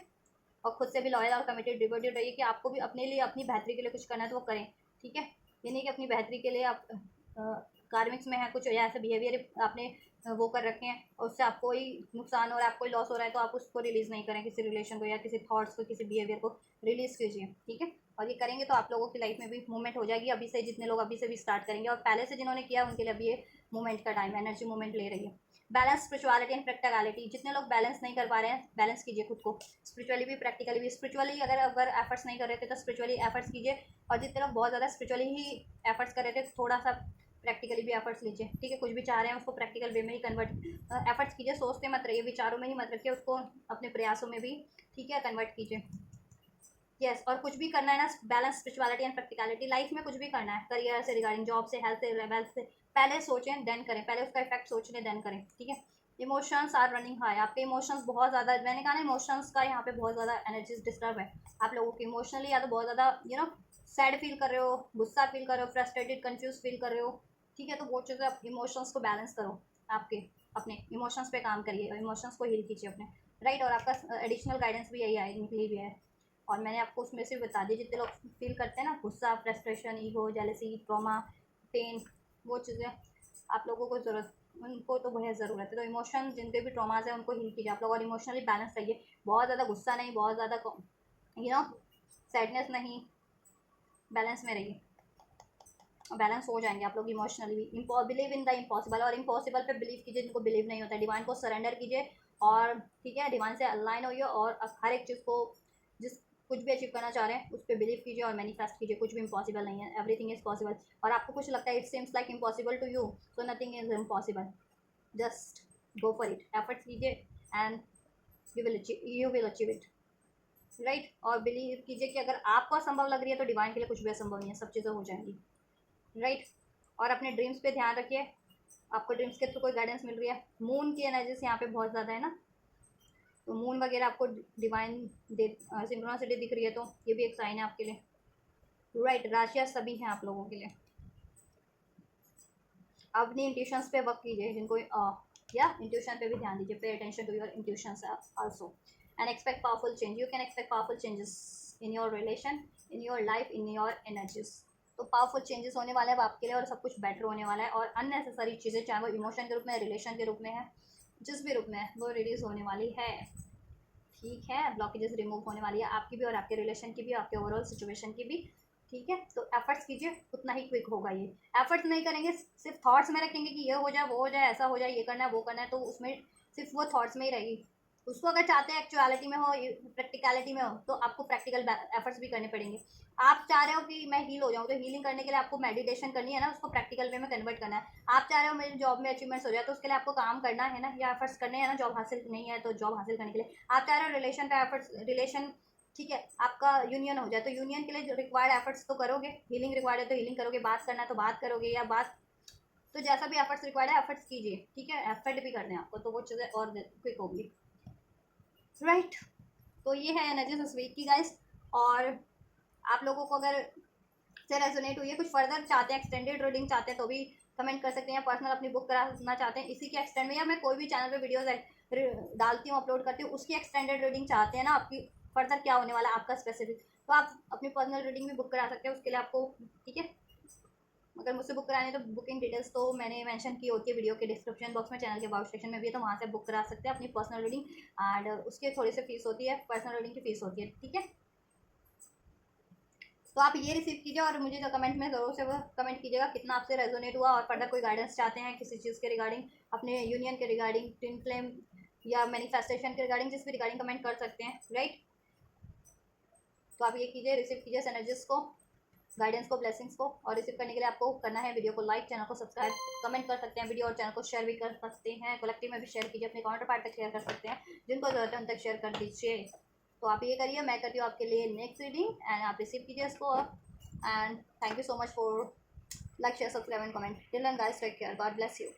और खुद से भी लॉयल और कमिटेड डिवोटेड रहिए कि आपको भी अपने लिए अपनी बेहतरी के लिए कुछ करना है तो वो करें, ठीक है। ये नहीं कि अपनी बेहतरी के लिए आप कार्मिक्स में है कुछ या ऐसे बिहेवियर आपने वो कर रखे हैं और उससे आपको ही नुकसान हो रहा है, आपको ही लॉस हो रहा है, तो आप उसको रिलीज़ नहीं करें, किसी रिलेशन को या किसी थॉट्स को, किसी बिहेवियर को रिलीज़ कीजिए, ठीक है। और ये करेंगे तो आप लोगों की लाइफ में भी मूवमेंट हो जाएगी। अभी से जितने लोग अभी से भी स्टार्ट करेंगे और पहले से जिन्होंने किया उनके लिए अभी ये मूवमेंट का टाइम, एनर्जी मूवमेंट ले रही है। बैलेंस स्पिरिचुअलिटी एंड प्रैक्टिकलिटी, जितने लोग बैलेंस नहीं कर पा रहे हैं, बैलेंस कीजिए खुद को, स्पिरिचुअली भी प्रैक्टिकली भी। स्पिरिचुअली अगर एफर्ट्स नहीं कर रहे थे तो स्पिरिचुअली एफर्ट्स कीजिए, और जितने लोग बहुत ज़्यादा स्पिरिचुअली ही एफर्ट्स कर रहे थे थोड़ा सा प्रैक्टिकली भी एफर्ट्स लीजिए, ठीक है। कुछ भी चाह रहे हैं उसको प्रैक्टिकल वे में ही कन्वर्ट एफर्ट्स कीजिए, सोचते मत रहिए, विचारों में ही मत रखिए उसको, अपने प्रयासों में भी, ठीक है, कन्वर्ट कीजिए, यस। और कुछ भी करना है ना, balance spirituality and practicality, life में कुछ भी करना है, करियर से रिगार्डिंग, जॉब से, हेल्थ से, वेल्थ से, पहले सोचें देन करें, पहले उसका इफेक्ट सोचने देन करें, ठीक है। इमोशंस आर रनिंग हाई, आपके इमोशंस बहुत ज़्यादा, मैंने कहा ना इमोशंस का यहाँ पे बहुत ज़्यादा एनर्जीज डिस्टर्ब है आप लोगों की इमोशनली, या तो बहुत ज़्यादा सैड फील कर रहे हो, गुस्सा फील कर रहे हो, फ्रस्ट्रेटेड कंफ्यूज फील कर रहे हो, ठीक है। तो वो चीज़ें आप इमोशंस को बैलेंस करो, आपके अपने इमोशंस पे काम करिए और इमोशंस को हील कीजिए अपने, राइट। और आपका एडिशनल गाइडेंस भी यही है, निकली भी है, और मैंने आपको उसमें से बता दी, जितने लोग फील करते हैं ना गुस्सा, frustration, ego, jealousy, trauma, pain, वो चीज़ें आप लोगों को ज़रूरत, उनको तो बहुत ज़रूरत है। तो इमोशन जिनके भी ट्रॉमाज है उनको हील कीजिए आप लोग, और इमोशनली बैलेंस रहिए, बहुत ज़्यादा गुस्सा नहीं, बहुत ज़्यादा सैडनेस नहीं, बैलेंस में रहिए, बैलेंस हो जाएंगे आप लोग इमोशनली भी। बिलीव इन द इम्पॉसिबल, और इम्पॉसिबल पे बिलीव कीजिए जिनको बिलीव नहीं होता है, डिवाइन को सरेंडर कीजिए और, ठीक है, डिवाइन से अलाइन होइए और हर एक चीज़ को, जिस कुछ भी अचीव करना चाह रहे हैं उस पर बिलीव कीजिए और मैनिफेस्ट कीजिए, कुछ भी इम्पॉसिबल नहीं है, एवरीथिंग इज पॉसिबल। और आपको कुछ लगता है it seems like impossible to you, so nothing is impossible, just go for it, efforts कीजिए and you will achieve it, right. और बिलीव कीजिए कि अगर आपको असंभव लग रही है तो डिवाइन के लिए कुछ भी असंभव नहीं है, सब चीज़ें हो जाएंगी, राइट। और अपने ड्रीम्स पे ध्यान रखिए, आपको ड्रीम्स के थ्रू कोई गाइडेंस मिल रही है, मून की एनर्जीज यहाँ पे बहुत ज़्यादा है ना, तो मून वगैरह आपको डिवाइन दे सिंक्रोनिसिटी दिख रही है तो ये भी एक साइन है आपके लिए, राइट। राशियाँ सभी हैं आप लोगों के लिए। अपनी इंट्यूशंस पे वर्क कीजिए, जिनको या इंट्यूशन पे भी ध्यान दीजिए, pay attention to your intuitions also and expect powerful change, you can expect powerful changes in your relation, in your life, in your energies. तो पावरफुल चेंजेस होने वाले हैं अब आपके लिए और सब कुछ बेटर होने वाला है, और अननेसेसरी चीज़ें चाहे वो इमोशन के रूप में, रिलेशन के रूप में है, जिस भी रूप में है वो रिलीज होने वाली है, ठीक है। ब्लॉकेजेस रिमूव होने वाली है आपकी भी और आपके रिलेशन की भी, आपके ओवरऑल सिचुएशन की भी, ठीक है। तो एफर्ट्स कीजिए, उतना ही क्विक होगा ये। एफर्ट्स नहीं करेंगे, सिर्फ थॉट्स में रखेंगे कि ये हो जाए, वो हो जाए, ऐसा हो जाए, ये करना है, वो करना है, तो उसमें सिर्फ वो थॉट्स में ही रहेगी। उसको अगर चाहते हैं एक्चुअलिटी में हो, प्रैक्टिकलिटी में हो, तो आपको प्रैक्टिकल एफर्ट्स भी करने पड़ेंगे। आप चाह रहे हो कि मैं हील हो जाऊँ, तो हीलिंग करने के लिए आपको मेडिटेशन करनी है ना, उसको प्रैक्टिकल वे में कन्वर्ट करना है। आप चाह रहे हो मेरी जॉब में अचीवमेंट्स हो जाए, तो उसके लिए आपको काम करना है ना, या एफर्ट्स करने हैं ना, जॉब हासिल नहीं है तो जॉब हासिल करने के लिए। आप चाह रहे हो रिलेशन का एफर्ट्स, रिलेशन, ठीक है, आपका यूनियन हो जाए, तो यूनियन के लिए रिक्वायर्ड एफर्ट्स तो करोगे, हीलिंग रिक्वायर्ड है तो हीलिंग करोगे, बात करना है तो बात करोगे, या बात तो जैसा भी एफर्ट्स रिक्वायर्ड है एफर्ट्स कीजिए, ठीक है, एफर्ट भी करने हैं आपको, तो वो चीज़ें और क्विक होगी, राइट। तो ये है एनर्जीज उस वीक की गाइस। और आप लोगों को अगर से रेजोनेट हुई है, कुछ फर्दर चाहते हैं, एक्सटेंडेड रीडिंग चाहते हैं, तो भी कमेंट कर सकते हैं, या पर्सनल अपनी बुक कराना चाहते हैं इसी के एक्सटेंड में, या मैं कोई भी चैनल पे वीडियोस डालती हूँ, अपलोड करती हूँ, उसकी एक्सटेंडेड रीडिंग चाहते हैं ना आपकी, फर्दर क्या होने वाला है आपका स्पेसिफिक, तो आप अपनी पर्सनल रीडिंग भी बुक करा सकते हैं उसके लिए आपको, ठीक है। अगर मुझसे बुक करानी है तो बुकिंग डिटेल्स तो मैंने मेंशन की होती है वीडियो के डिस्क्रिप्शन बॉक्स में, चैनल के अबाउट सेक्शन में भी है, तो वहाँ से बुक करा सकते हैं अपनी पर्सनल रीडिंग। एंड उसकी थोड़ी सी फीस होती है, पर्सनल रीडिंग की फीस होती है, ठीक है। तो आप ये रिसीव कीजिए और मुझे जो कमेंट में ज़रूर से वो कमेंट कीजिएगा कितना आपसे रेजोनेट हुआ, और फर्दर कोई गाइडेंस चाहते हैं किसी चीज़ के रिगार्डिंग, अपने यूनियन के रिगार्डिंग, ट्विन फ्लेम या मैनिफेस्टेशन के रिगार्डिंग, जिस भी रिगार्डिंग कमेंट कर सकते हैं, राइट। तो आप ये कीजिए, रिसीव कीजिए एनर्जीज को, गाइडेंस को, ब्लेसिंग्स को, और रिसीव करने के लिए आपको करना है वीडियो को लाइक, चैनल को सब्सक्राइब, कमेंट कर सकते हैं वीडियो, और चैनल को शेयर भी कर सकते हैं, कलेक्टिव में भी शेयर कीजिए, अपने काउंटर पार्ट तक शेयर कर सकते हैं, जिनको जरूरत है उन तक शेयर कर दीजिए। तो आप ये करिए, मैं करती हूँ आपके लिए नेक्स्ट रीडिंग, एंड आप रिसीव कीजिए इसको, and thank you so much for like, share, subscribe and comment. Till then guys, take care, God bless you.